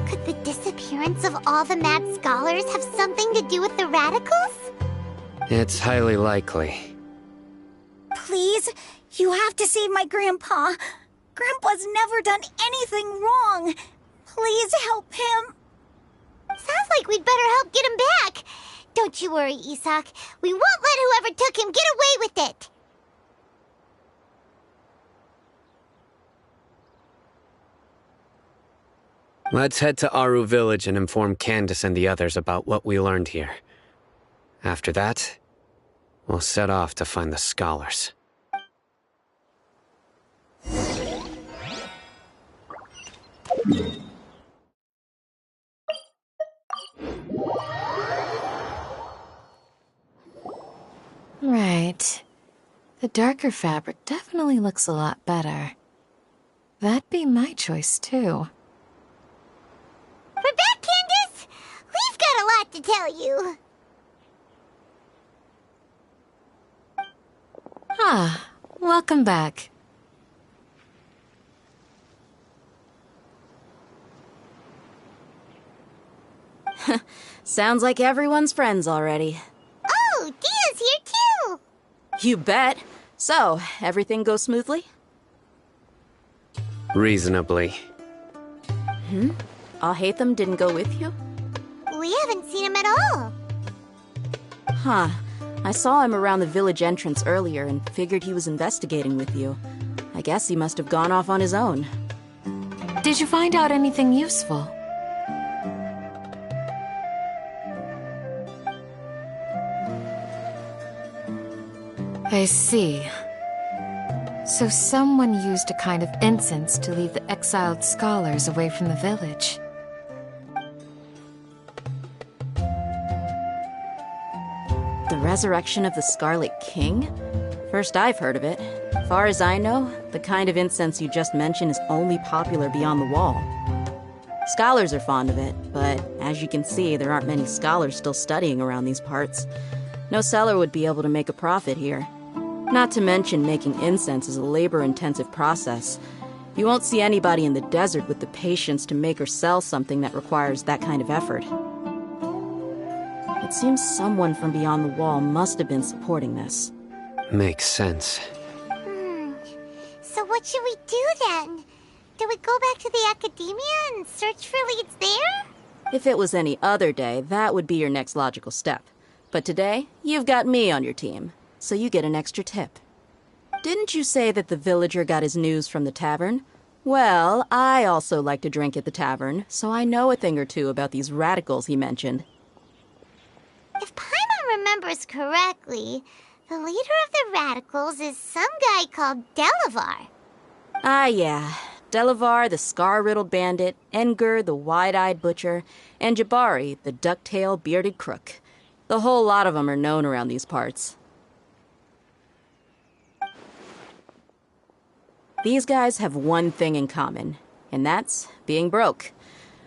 Could the disappearance of all the mad scholars have something to do with the radicals? It's highly likely. Please, you have to save my Grandpa. Grandpa's never done anything wrong. Please help him. Sounds like we'd better help get him back. Don't you worry, Isak. We won't let whoever took him get away with it. Let's head to Aru Village and inform Candace and the others about what we learned here. After that, we'll set off to find the scholars. Right. The darker fabric definitely looks a lot better. That'd be my choice, too. We're back, Candace! We've got a lot to tell you. Ah, welcome back. Sounds like everyone's friends already. Oh, Dia's here too! You bet. So, everything goes smoothly? Reasonably. Alhaitham didn't go with you? We haven't seen him at all. Huh. I saw him around the village entrance earlier and figured he was investigating with you. I guess he must have gone off on his own. Did you find out anything useful? I see. So someone used a kind of incense to lead the exiled scholars away from the village. The resurrection of the Scarlet King? First I've heard of it. Far as I know, the kind of incense you just mentioned is only popular beyond the wall. Scholars are fond of it, but as you can see, there aren't many scholars still studying around these parts. No seller would be able to make a profit here. Not to mention, making incense is a labor-intensive process. You won't see anybody in the desert with the patience to make or sell something that requires that kind of effort. It seems someone from beyond the wall must have been supporting this. Makes sense. So what should we do then? Do we go back to the academia and search for leads there? If it was any other day, that would be your next logical step. But today, you've got me on your team, so you get an extra tip. Didn't you say that the villager got his news from the tavern? Well, I also like to drink at the tavern, so I know a thing or two about these radicals he mentioned. If Paimon remembers correctly, the leader of the radicals is some guy called Delavar. Ah, yeah. Delavar, the scar-riddled bandit, Engur, the wide-eyed butcher, and Jabari, the duck-tailed bearded crook. The whole lot of them are known around these parts. These guys have one thing in common, and that's being broke.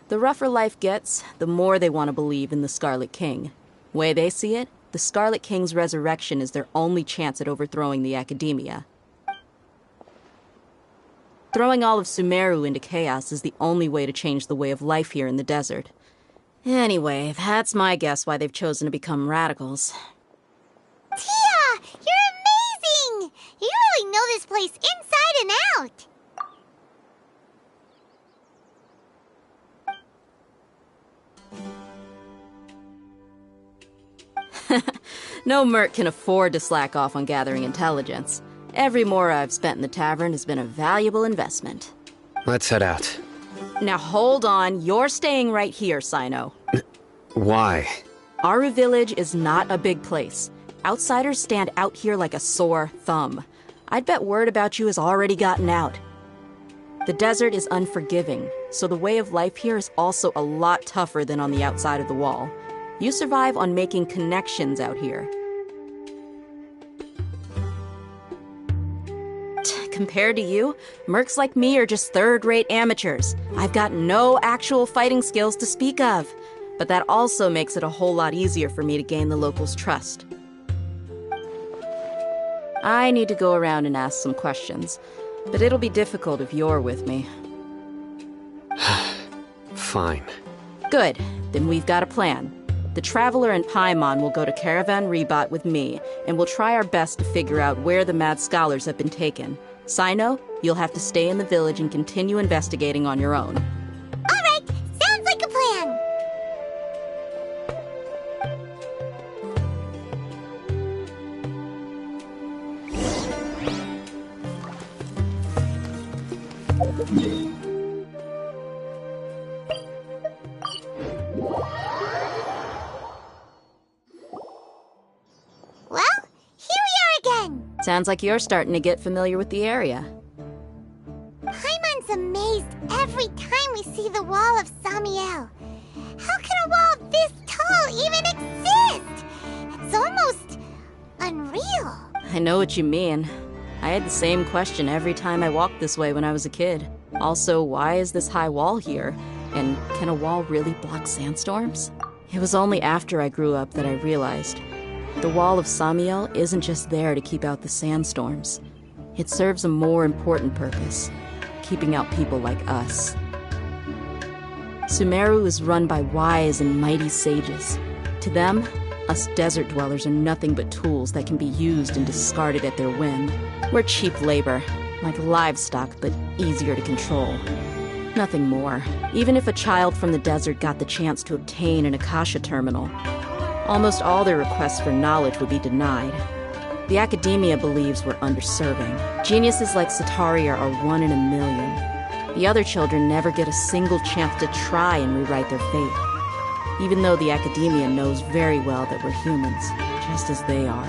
The rougher life gets, the more they want to believe in the Scarlet King. Way they see it, the Scarlet King's resurrection is their only chance at overthrowing the academia. Throwing all of Sumeru into chaos is the only way to change the way of life here in the desert. Anyway, that's my guess why they've chosen to become radicals. Tia! You're amazing! You really know this place inside and out! No merc can afford to slack off on gathering intelligence. Every mora I've spent in the tavern has been a valuable investment. Let's head out. Now hold on, you're staying right here, Sino. Why? Aru Village is not a big place. Outsiders stand out here like a sore thumb. I'd bet word about you has already gotten out. The desert is unforgiving, so the way of life here is also a lot tougher than on the outside of the wall. You survive on making connections out here. Compared to you, mercs like me are just third-rate amateurs. I've got no actual fighting skills to speak of. But that also makes it a whole lot easier for me to gain the locals' trust. I need to go around and ask some questions, but it'll be difficult if you're with me. Fine. Good. Then we've got a plan. The Traveler and Paimon will go to Caravan Rebat with me, and we'll try our best to figure out where the Mad Scholars have been taken. Sino, you'll have to stay in the village and continue investigating on your own. All right, sounds like a plan. Well, here we are again. Sounds like you're starting to get familiar with the area. Paimon's amazed every time we see the wall of Samiel. How can a wall this tall even exist? It's almost unreal. I know what you mean. I had the same question every time I walked this way when I was a kid. Also, why is this high wall here? And can a wall really block sandstorms? It was only after I grew up that I realized the wall of Samiel isn't just there to keep out the sandstorms. It serves a more important purpose, keeping out people like us. Sumeru is run by wise and mighty sages. To them, us desert dwellers are nothing but tools that can be used and discarded at their whim. We're cheap labor, like livestock, but easier to control. Nothing more. Even if a child from the desert got the chance to obtain an Akasha terminal, Almost all their requests for knowledge would be denied. The academia believes we're underserving. Geniuses like Sataria are 1 in a million. The other children never get a single chance to try and rewrite their fate. Even though the academia knows very well that we're humans, just as they are.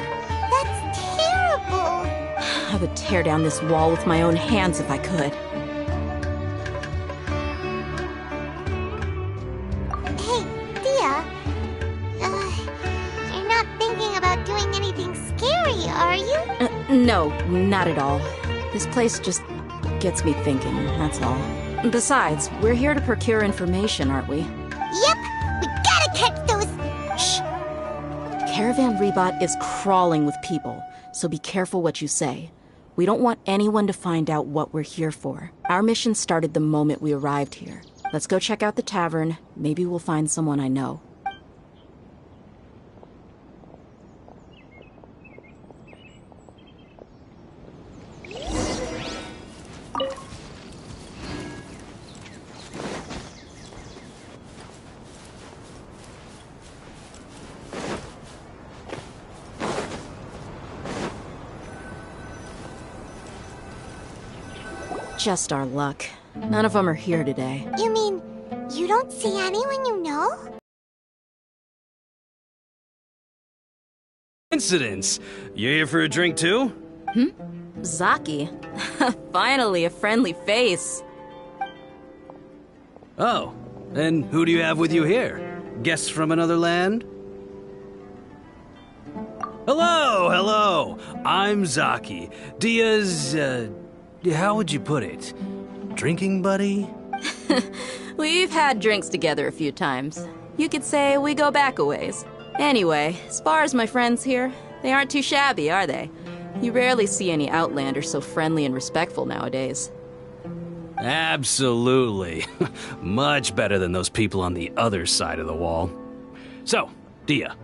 That's terrible. I would tear down this wall with my own hands if I could. Hey, Dia. You're not thinking about doing anything scary, are you? No, not at all. This place just gets me thinking, that's all. Besides, we're here to procure information, aren't we? Yep, we gotta catch those... Shh! Caravan Rebot is crawling with people, so be careful what you say. We don't want anyone to find out what we're here for. Our mission started the moment we arrived here. Let's go check out the tavern. Maybe we'll find someone I know. Just our luck. None of them are here today. You mean, you don't see anyone you know? Coincidence. You here for a drink too? Zaki. Finally, a friendly face. Oh, and who do you have with you here? Guests from another land? Hello! I'm Zaki. Dia's, how would you put it? Drinking buddy? We've had drinks together a few times. You could say we go back a ways. Anyway, as far as my friends here, they aren't too shabby, are they? You rarely see any Outlanders so friendly and respectful nowadays. Absolutely. Much better than those people on the other side of the wall. So, Dia,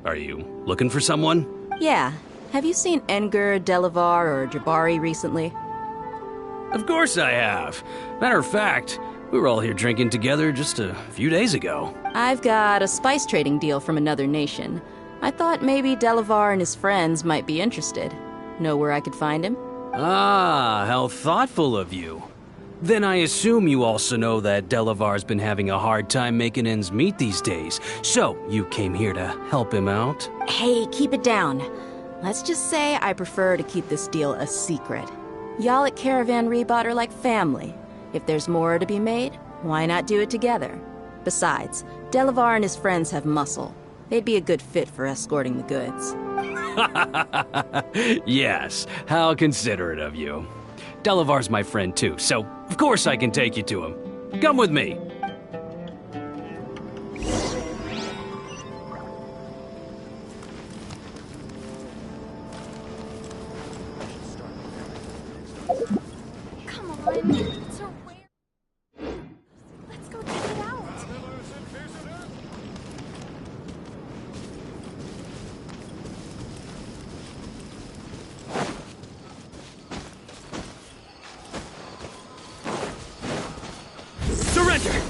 are you looking for someone? Yeah. Have you seen Engur, Delavar, or Jabari recently? Of course I have. Matter of fact, we were all here drinking together just a few days ago. I've got a spice trading deal from another nation. I thought maybe Delavar and his friends might be interested. Know where I could find him? Ah, how thoughtful of you. Then I assume you also know that Delavar's been having a hard time making ends meet these days, so you came here to help him out? Hey, keep it down. Let's just say I prefer to keep this deal a secret. Y'all at Caravan Rebot are like family. If there's more to be made, why not do it together? Besides, Delavar and his friends have muscle. They'd be a good fit for escorting the goods. Yes, how considerate of you. Delavar's my friend too, so of course I can take you to him. Come with me. Come on, it's a rare... Let's go check it out. Surrender!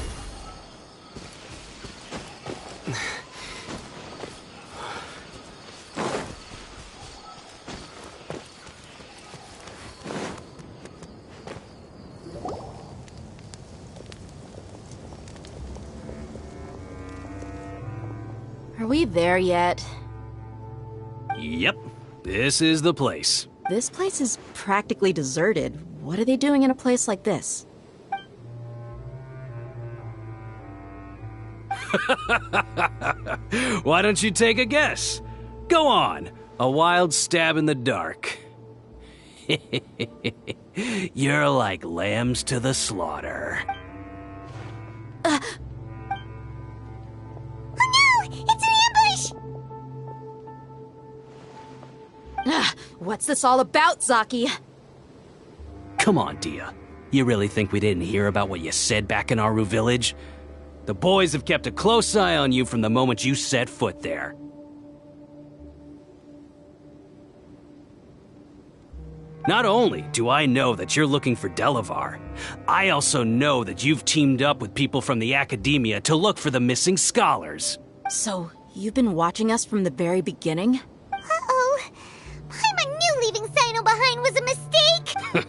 Are we there yet? Yep, this is the place. This place is practically deserted. What are they doing in a place like this? Why don't you take a guess? Go on, a wild stab in the dark. You're like lambs to the slaughter. Oh no! It's an ambush! What's this all about, Zaki? Come on, Dia. You really think we didn't hear about what you said back in Aru village? The boys have kept a close eye on you from the moment you set foot there. Not only do I know that you're looking for Delavar, I also know that you've teamed up with people from the academia to look for the missing scholars. So, You've been watching us from the very beginning? Uh-oh. Paimon knew leaving Sino behind was a mistake!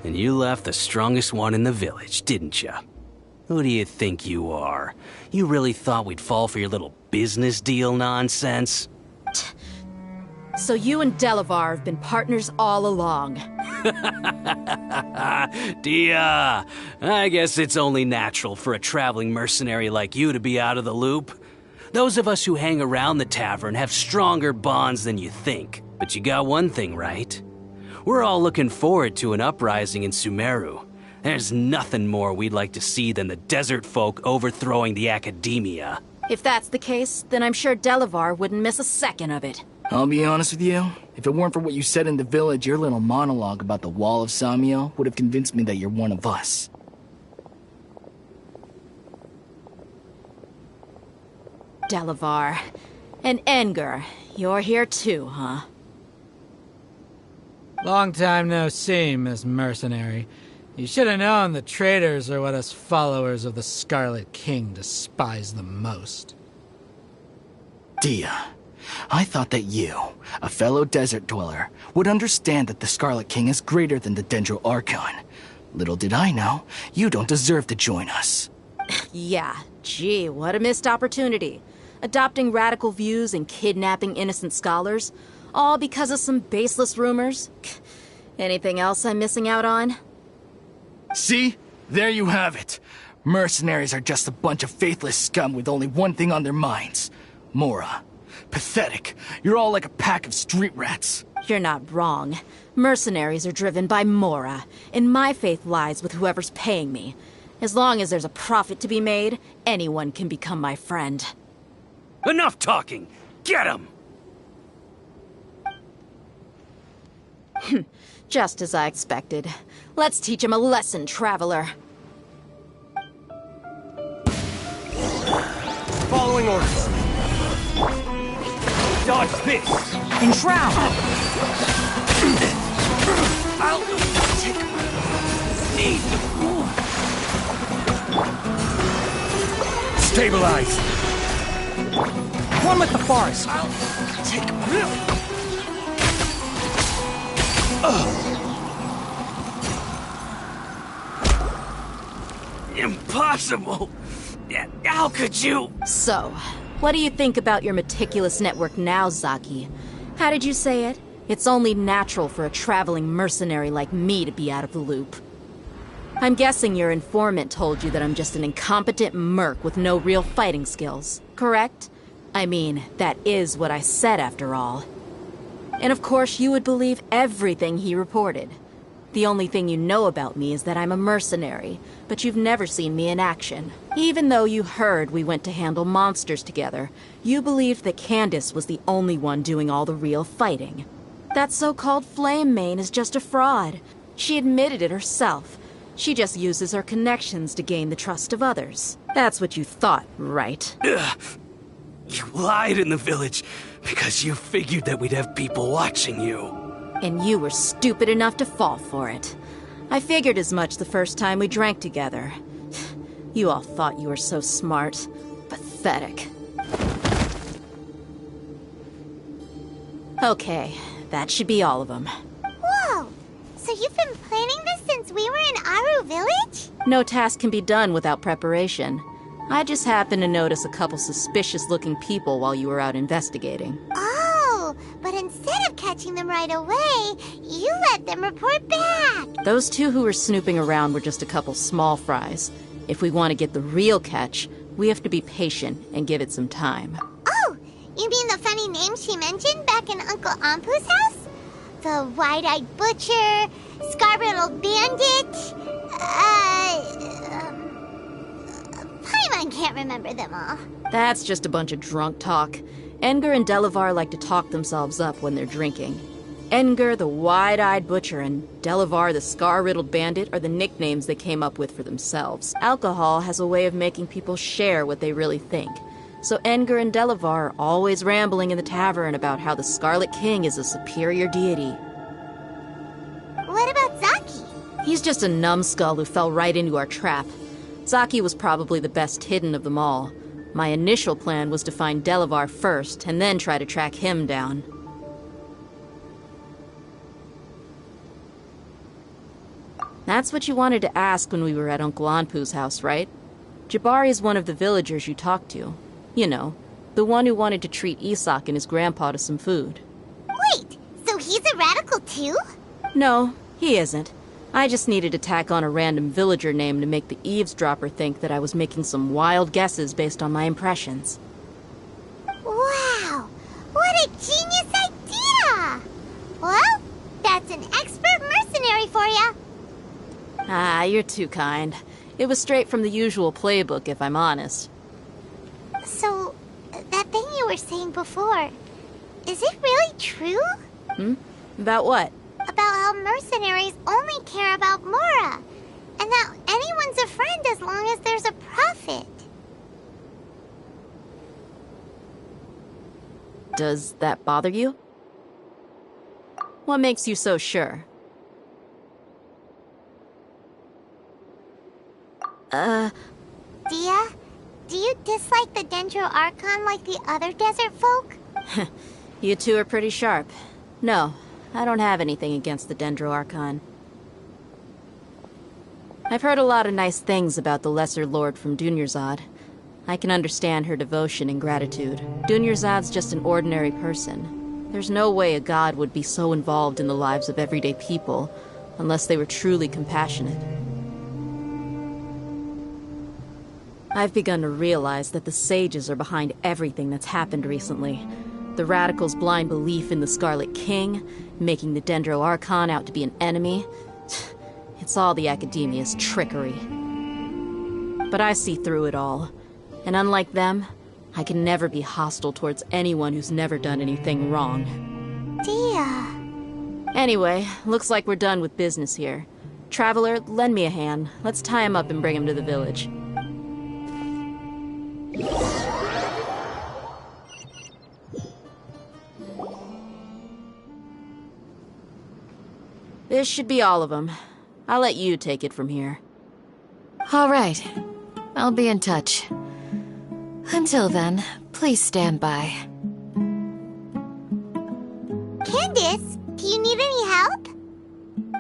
And you left the strongest one in the village, didn't you? Who do you think you are? You really thought we'd fall for your little business deal nonsense? So you and Delavar have been partners all along. Dia, I guess it's only natural for a traveling mercenary like you to be out of the loop. Those of us who hang around the tavern have stronger bonds than you think. But you got one thing right. We're all looking forward to an uprising in Sumeru. There's nothing more we'd like to see than the desert folk overthrowing the academia. If that's the case, then I'm sure Delavar wouldn't miss a second of it. I'll be honest with you. If it weren't for what you said in the village, your little monologue about the Wall of Samiel would have convinced me that you're one of us. Delavar. And Enger, you're here too, huh? Long time no see, Miss Mercenary. You should have known the traitors are what us followers of the Scarlet King despise the most. Dia, I thought that you, a fellow desert dweller, would understand that the Scarlet King is greater than the Dendro Archon. Little did I know, you don't deserve to join us. Yeah, gee, what a missed opportunity. Adopting radical views and kidnapping innocent scholars, all because of some baseless rumors. Anything else I'm missing out on? See? There you have it. Mercenaries are just a bunch of faithless scum with only one thing on their minds. Mora. Pathetic. You're all like a pack of street rats. You're not wrong. Mercenaries are driven by Mora, and my faith lies with whoever's paying me. As long as there's a profit to be made, anyone can become my friend. Enough talking! Get him! Just as I expected. Let's teach him a lesson, traveler. Following orders. Dodge this! Enshroud! I'll take knee. Stabilize! One with the forest! I'll take Impossible! How could you? So, what do you think about your meticulous network now, Zaki? How did you say it? It's only natural for a traveling mercenary like me to be out of the loop. I'm guessing your informant told you that I'm just an incompetent merc with no real fighting skills, correct? I mean, that is what I said after all. And of course you would believe everything he reported. The only thing you know about me is that I'm a mercenary, but you've never seen me in action. Even though you heard we went to handle monsters together, you believed that Candace was the only one doing all the real fighting. That so-called Flame Mane is just a fraud. She admitted it herself. She just uses her connections to gain the trust of others. That's what you thought, right? Ugh. You lied in the village because you figured that we'd have people watching you. And you were stupid enough to fall for it. I figured as much the first time we drank together. You all thought you were so smart. Pathetic. Okay, that should be all of them. Whoa! So you've been planning this since we were in Aru Village? No task can be done without preparation. I just happened to notice a couple suspicious-looking people while you were out investigating. Oh, but instead of catching them right away, you let them report back. Those two who were snooping around were just a couple small fries. If we want to get the real catch, we have to be patient and give it some time. Oh, you mean the funny name she mentioned back in Uncle Ampu's house? The wide-eyed butcher, scar-riddled bandit, Paimon can't remember them all. That's just a bunch of drunk talk. Enger and Delavar like to talk themselves up when they're drinking. Enger, the wide-eyed butcher, and Delavar, the scar-riddled bandit, are the nicknames they came up with for themselves. Alcohol has a way of making people share what they really think. So Enger and Delavar are always rambling in the tavern about how the Scarlet King is a superior deity. What about Zaki? He's just a numbskull who fell right into our trap. Zaki was probably the best hidden of them all. My initial plan was to find Delavar first, and then try to track him down. That's what you wanted to ask when we were at Uncle Anpu's house, right? Jabari is one of the villagers you talked to. You know, the one who wanted to treat Isak and his grandpa to some food. Wait, so he's a radical too? No, he isn't. I just needed to tack on a random villager name to make the eavesdropper think that I was making some wild guesses based on my impressions. Wow, what a genius idea! Well, that's an expert mercenary for ya. Ah, you're too kind. It was straight from the usual playbook, if I'm honest. So, that thing you were saying before, is it really true? About what? About how mercenaries only care about Mora, and that anyone's a friend as long as there's a profit. Does that bother you? What makes you so sure? Dia, do you dislike the Dendro Archon like the other desert folk? You two are pretty sharp. No, I don't have anything against the Dendro Archon. I've heard a lot of nice things about the Lesser Lord from Dunyarzad. I can understand her devotion and gratitude. Dunyarzad's just an ordinary person. There's no way a god would be so involved in the lives of everyday people, unless they were truly compassionate. I've begun to realize that the sages are behind everything that's happened recently. The radicals' blind belief in the Scarlet King, making the Dendro Archon out to be an enemy. It's all the Academia's trickery. But I see through it all. And unlike them, I can never be hostile towards anyone who's never done anything wrong. Dia. Anyway, looks like we're done with business here. Traveler, lend me a hand. Let's tie him up and bring him to the village. This should be all of them. I'll let you take it from here. All right. I'll be in touch. Until then, please stand by. Candace, do you need any help?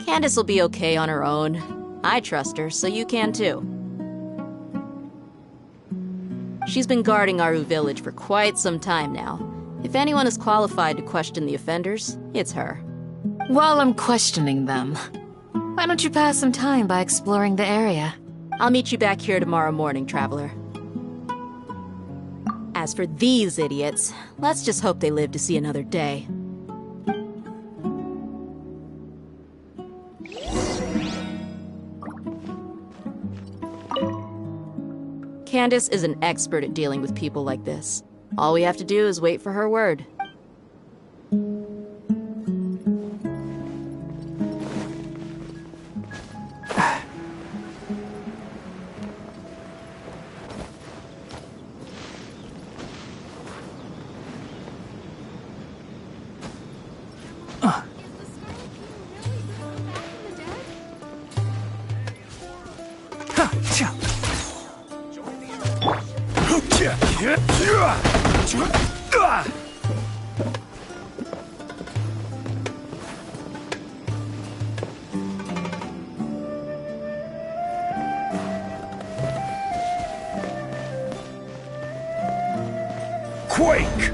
Candace will be okay on her own. I trust her, so you can too. She's been guarding Aru Village for quite some time now. If anyone is qualified to question the offenders, it's her. While I'm questioning them, why don't you pass some time by exploring the area? I'll meet you back here tomorrow morning, Traveler. As for these idiots, let's just hope they live to see another day. Candace is an expert at dealing with people like this. All we have to do is wait for her word. Quake!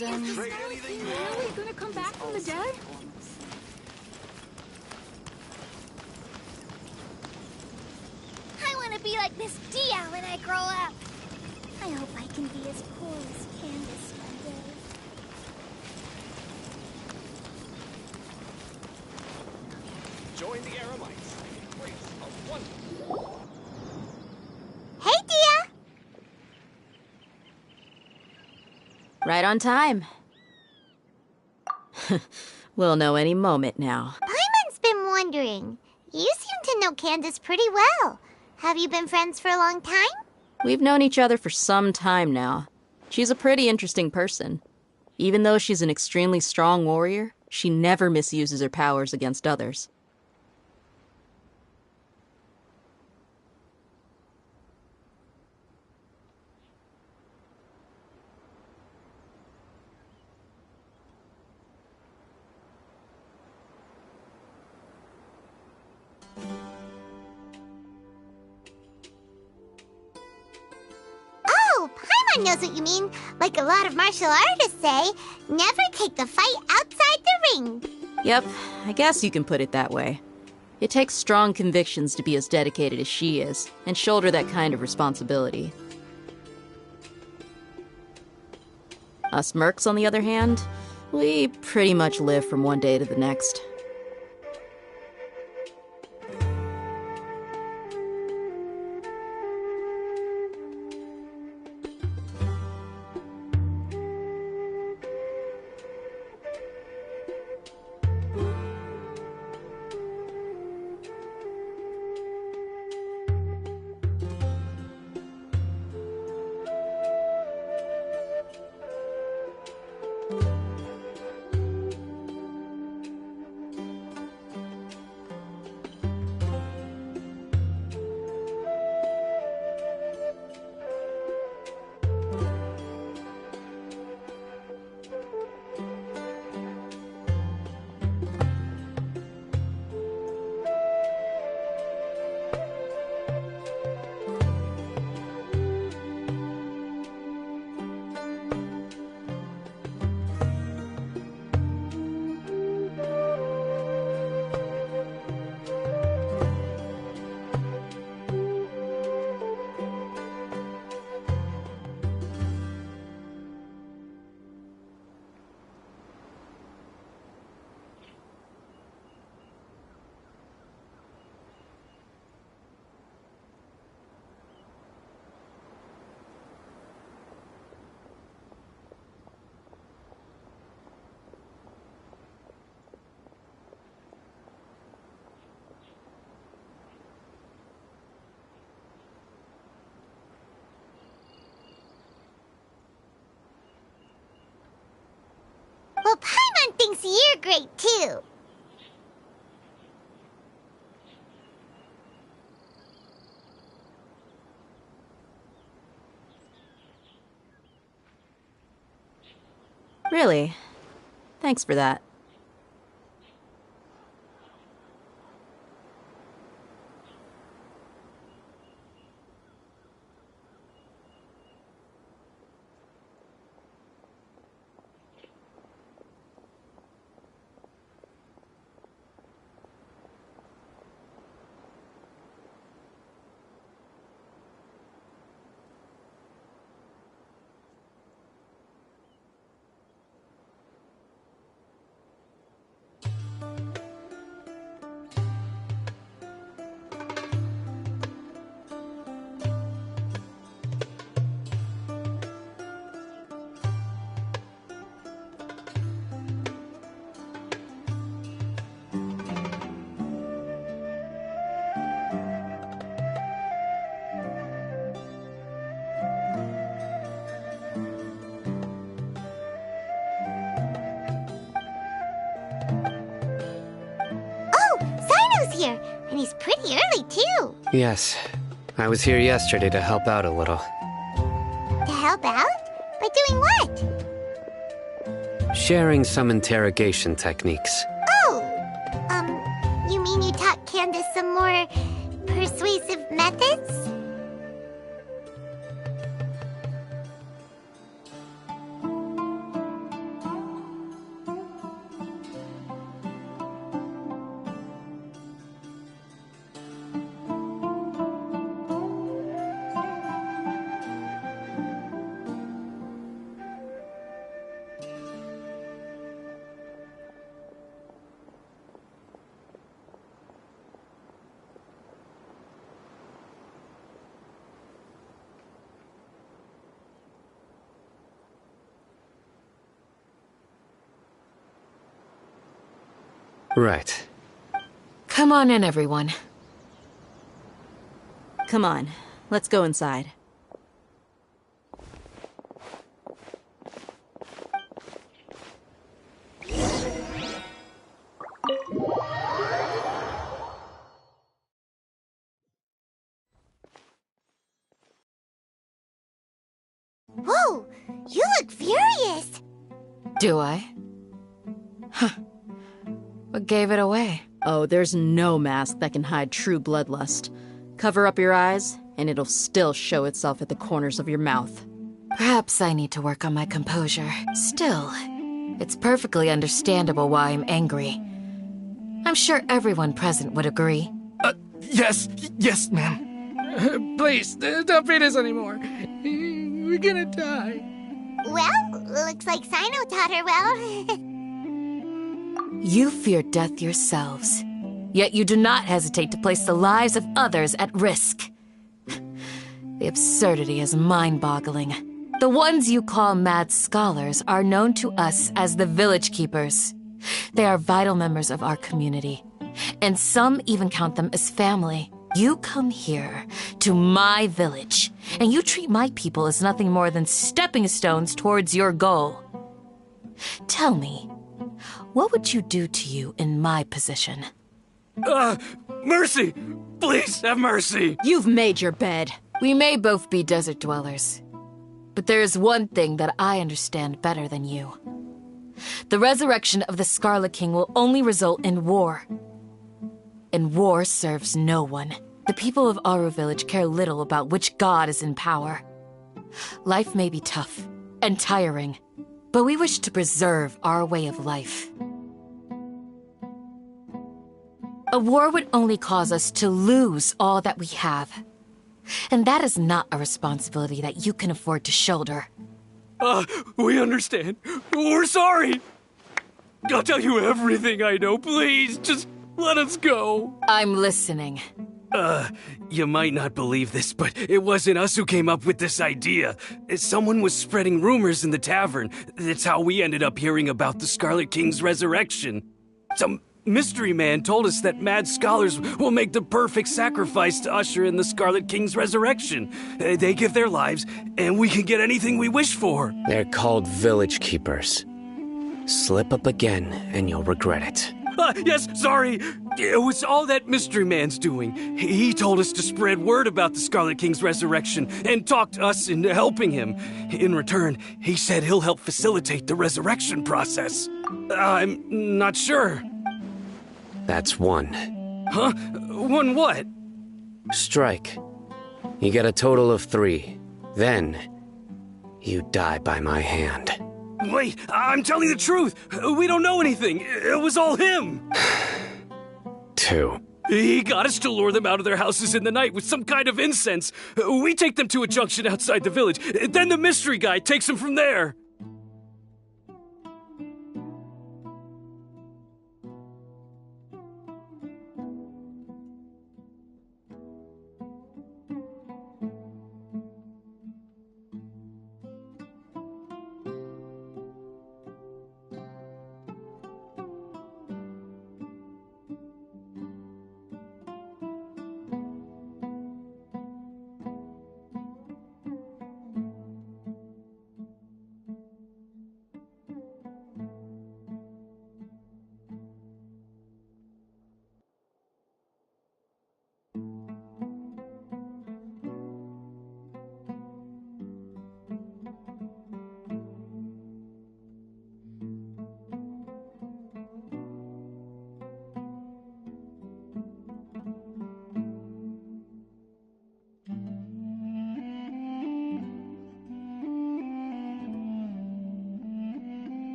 done. Really gonna come back from the dead? I want to be like Miss Dia when I grow up. I hope I can be as cool as Candace one day. Join the Aramites. Embrace a wonder. Hey, Dia! Right on time. We'll know any moment now. Paimon's been wondering. You seem to know Candace pretty well. Have you been friends for a long time? We've known each other for some time now. She's a pretty interesting person. Even though she's an extremely strong warrior, she never misuses her powers against others. Oh, Paimon knows what you mean. Like a lot of martial artists say, never take the fight outside the ring. Yep, I guess you can put it that way. It takes strong convictions to be as dedicated as she is, and shoulder that kind of responsibility. Us mercs, on the other hand, we pretty much live from one day to the next. Well, Paimon thinks you're great, too. Really? Thanks for that. Here, and he's pretty early, too. Yes. I was here yesterday to help out a little. To help out? By doing what? Sharing some interrogation techniques. Oh! You mean you taught Candace some more persuasive methods? Right. Come on in, everyone. Come on, let's go inside. Whoa, you look furious. Do I? Huh. What gave it away? Oh, there's no mask that can hide true bloodlust. Cover up your eyes, and it'll still show itself at the corners of your mouth. Perhaps I need to work on my composure. Still, it's perfectly understandable why I'm angry. I'm sure everyone present would agree. Yes, ma'am. Please, don't beat us anymore. We're gonna die. Well, looks like Sino taught her well. You fear death yourselves, yet you do not hesitate to place the lives of others at risk. The absurdity is mind-boggling. The ones you call mad scholars are known to us as the Village Keepers. They are vital members of our community, and some even count them as family. You come here, to my village, and you treat my people as nothing more than stepping stones towards your goal. Tell me, what would you do to you in my position? Mercy! Please have mercy! You've made your bed. We may both be desert dwellers, but there is one thing that I understand better than you. The resurrection of the Scarlet King will only result in war. And war serves no one. The people of Aru Village care little about which god is in power. Life may be tough and tiring, but we wish to preserve our way of life. A war would only cause us to lose all that we have. And that is not a responsibility that you can afford to shoulder. We understand. We're sorry. I'll tell you everything I know. Please, just let us go. I'm listening. You might not believe this, but it wasn't us who came up with this idea. Someone was spreading rumors in the tavern. That's how we ended up hearing about the Scarlet King's resurrection. Some mystery man told us that mad scholars will make the perfect sacrifice to usher in the Scarlet King's resurrection. They give their lives, and we can get anything we wish for. They're called Village Keepers. Slip up again, and you'll regret it. Yes, sorry. It was all that mystery man's doing. He told us to spread word about the Scarlet King's resurrection and talked us into helping him. In return, he said he'll help facilitate the resurrection process. I'm not sure. That's one. Huh? One what? Strike. You get a total of 3. Then, you die by my hand. Wait, I'm telling the truth. We don't know anything. It was all him. 2. He got us to lure them out of their houses in the night with some kind of incense. We take them to a junction outside the village. Then the mystery guy takes them from there.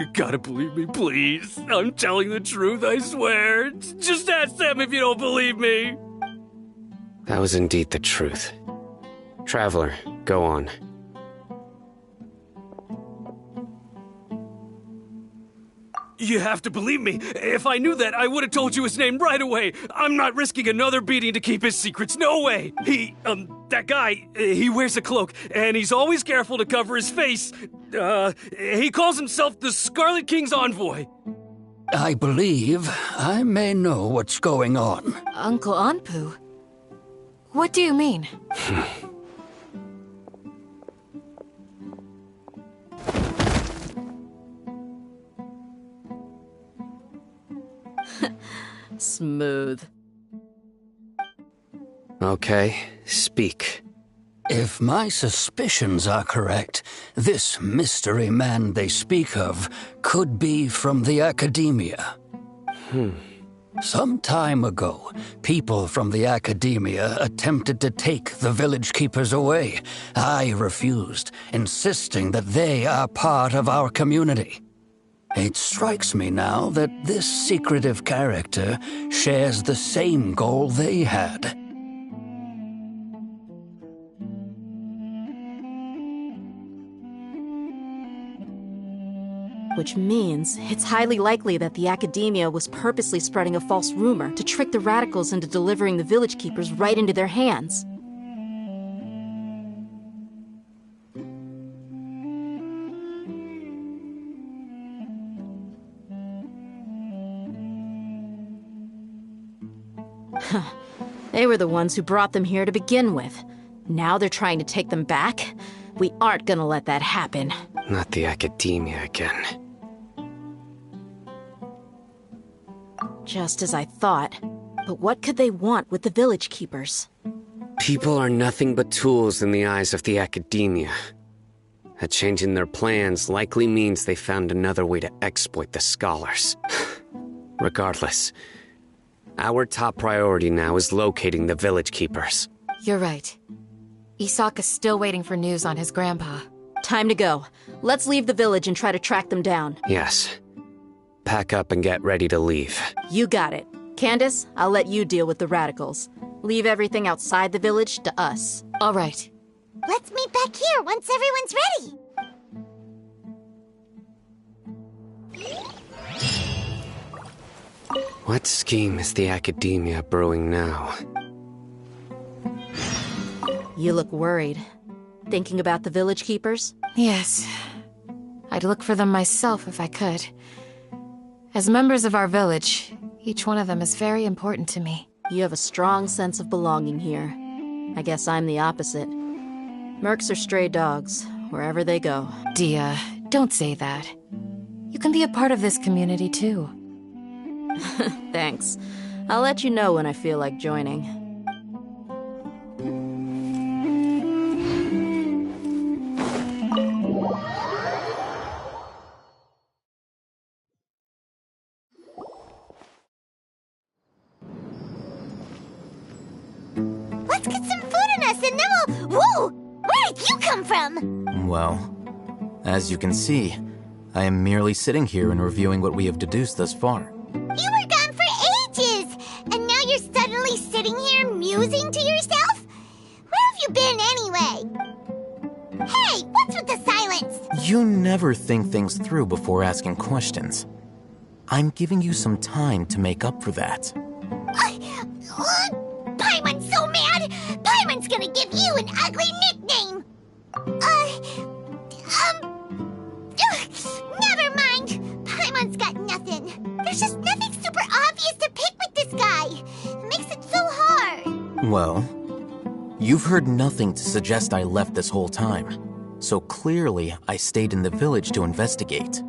You gotta believe me, please. I'm telling the truth, I swear. Just ask them if you don't believe me. That was indeed the truth. Traveler, go on. You have to believe me. If I knew that, I would have told you his name right away. I'm not risking another beating to keep his secrets. No way. That guy, he wears a cloak, and he's always careful to cover his face. He calls himself the Scarlet King's envoy. I believe I may know what's going on. Uncle Anpu? What do you mean? Smooth. Okay, speak. If my suspicions are correct, this mystery man they speak of could be from the Academia. Some time ago, people from the Academia attempted to take the village keepers away. I refused, insisting that they are part of our community. It strikes me now that this secretive character shares the same goal they had. Which means it's highly likely that the Academia was purposely spreading a false rumor to trick the radicals into delivering the village keepers right into their hands. They were the ones who brought them here to begin with. Now they're trying to take them back? We aren't gonna let that happen. Not the Academia again. Just as I thought. But what could they want with the village keepers? People are nothing but tools in the eyes of the Academia. A change in their plans likely means they found another way to exploit the scholars. Regardless, our top priority now is locating the village keepers. You're right. Isak is still waiting for news on his grandpa. Time to go. Let's leave the village and try to track them down. Yes. Pack up and get ready to leave. You got it. Candace, I'll let you deal with the radicals. Leave everything outside the village to us. All right. Let's meet back here once everyone's ready. What scheme is the Academia brewing now? You look worried. Thinking about the village keepers? Yes. I'd look for them myself if I could. As members of our village, each one of them is very important to me. You have a strong sense of belonging here. I guess I'm the opposite. Mercs are stray dogs, wherever they go. Dia, don't say that. You can be a part of this community too. Thanks. I'll let you know when I feel like joining. Let's get some food in us and then we'll... Whoa! Where did you come from? Well, as you can see, I am merely sitting here and reviewing what we have deduced thus far. You were gone for ages! And now you're suddenly sitting here musing to yourself? Where have you been anyway? Hey, what's with the silence? You never think things through before asking questions. I'm giving you some time to make up for that. Paimon's so mad! Paimon's gonna give you an ugly nickname! Never mind! Paimon's got nothing. There's just nothing super obvious to pick with this guy. It makes it so hard. Well, you've heard nothing to suggest I left this whole time. So clearly, I stayed in the village to investigate.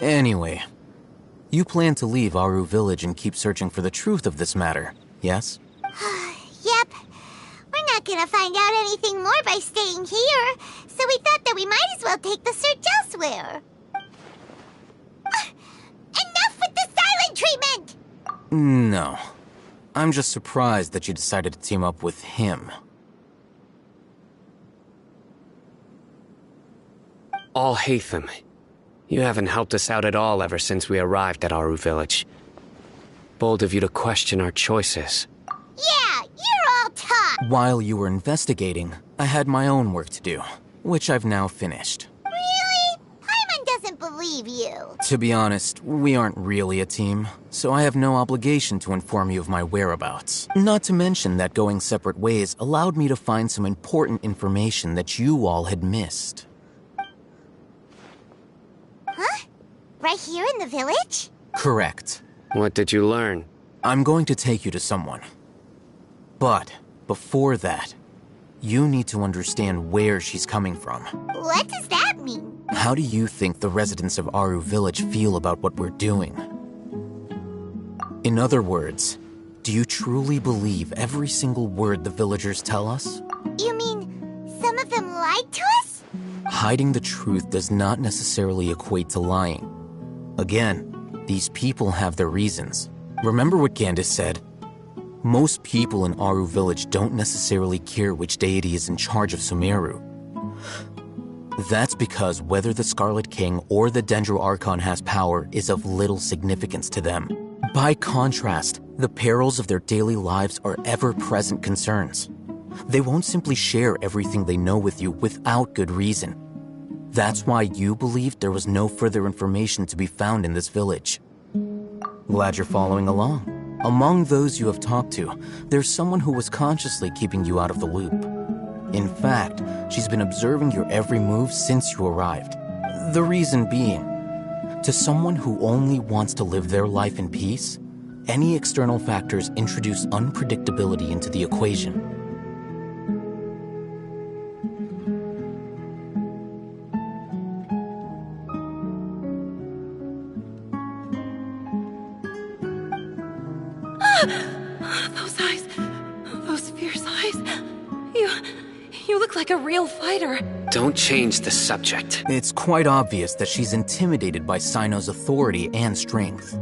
Anyway, you plan to leave Aru Village and keep searching for the truth of this matter, yes? Yep. We're not gonna find out anything more by staying here, so we thought that we might as well take the search elsewhere. Enough with the silent treatment! No. I'm just surprised that you decided to team up with him. Alhaitham, you haven't helped us out at all ever since we arrived at Aru Village. Bold of you to question our choices. Yeah, you're all talk! While you were investigating, I had my own work to do, which I've now finished. Really? Paimon doesn't believe you. To be honest, we aren't really a team, so I have no obligation to inform you of my whereabouts. Not to mention that going separate ways allowed me to find some important information that you all had missed. Huh? Right here in the village? Correct. What did you learn? I'm going to take you to someone. But before that, you need to understand where she's coming from. What does that mean? How do you think the residents of Aru Village feel about what we're doing? In other words, do you truly believe every single word the villagers tell us? You mean some of them lied to us? Hiding the truth does not necessarily equate to lying. Again, these people have their reasons. Remember what Gandis said? Most people in Aru Village don't necessarily care which deity is in charge of Sumeru. That's because whether the Scarlet King or the Dendro Archon has power is of little significance to them. By contrast, the perils of their daily lives are ever-present concerns. They won't simply share everything they know with you without good reason. That's why you believed there was no further information to be found in this village. Glad you're following along. Among those you have talked to, there's someone who was consciously keeping you out of the loop. In fact, she's been observing your every move since you arrived. The reason being, to someone who only wants to live their life in peace, any external factors introduce unpredictability into the equation. Those eyes, those fierce eyes. You look like a real fighter. Don't change the subject. It's quite obvious that she's intimidated by Sino's authority and strength.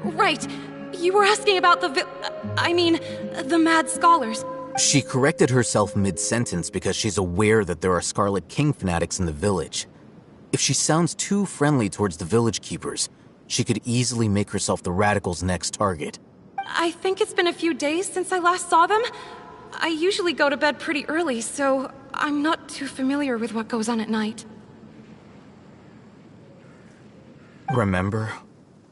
Right. You were asking about the Mad Scholars. She corrected herself mid-sentence because she's aware that there are Scarlet King fanatics in the village. If she sounds too friendly towards the village keepers, she could easily make herself the Radicals' next target. I think it's been a few days since I last saw them. I usually go to bed pretty early, so I'm not too familiar with what goes on at night. Remember?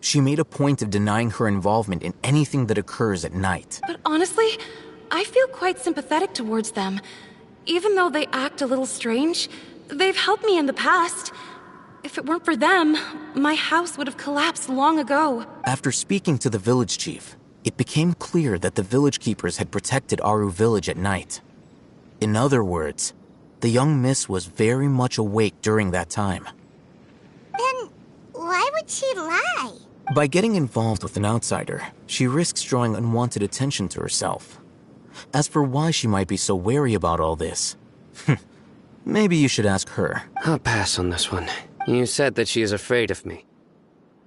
She made a point of denying her involvement in anything that occurs at night. But honestly, I feel quite sympathetic towards them. Even though they act a little strange, they've helped me in the past. If it weren't for them, my house would have collapsed long ago. After speaking to the village chief, it became clear that the village keepers had protected Aru Village at night. In other words, the young miss was very much awake during that time. Then why would she lie? By getting involved with an outsider, she risks drawing unwanted attention to herself. As for why she might be so wary about all this, maybe you should ask her. I'll pass on this one. You said that she is afraid of me.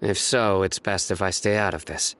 If so, it's best if I stay out of this.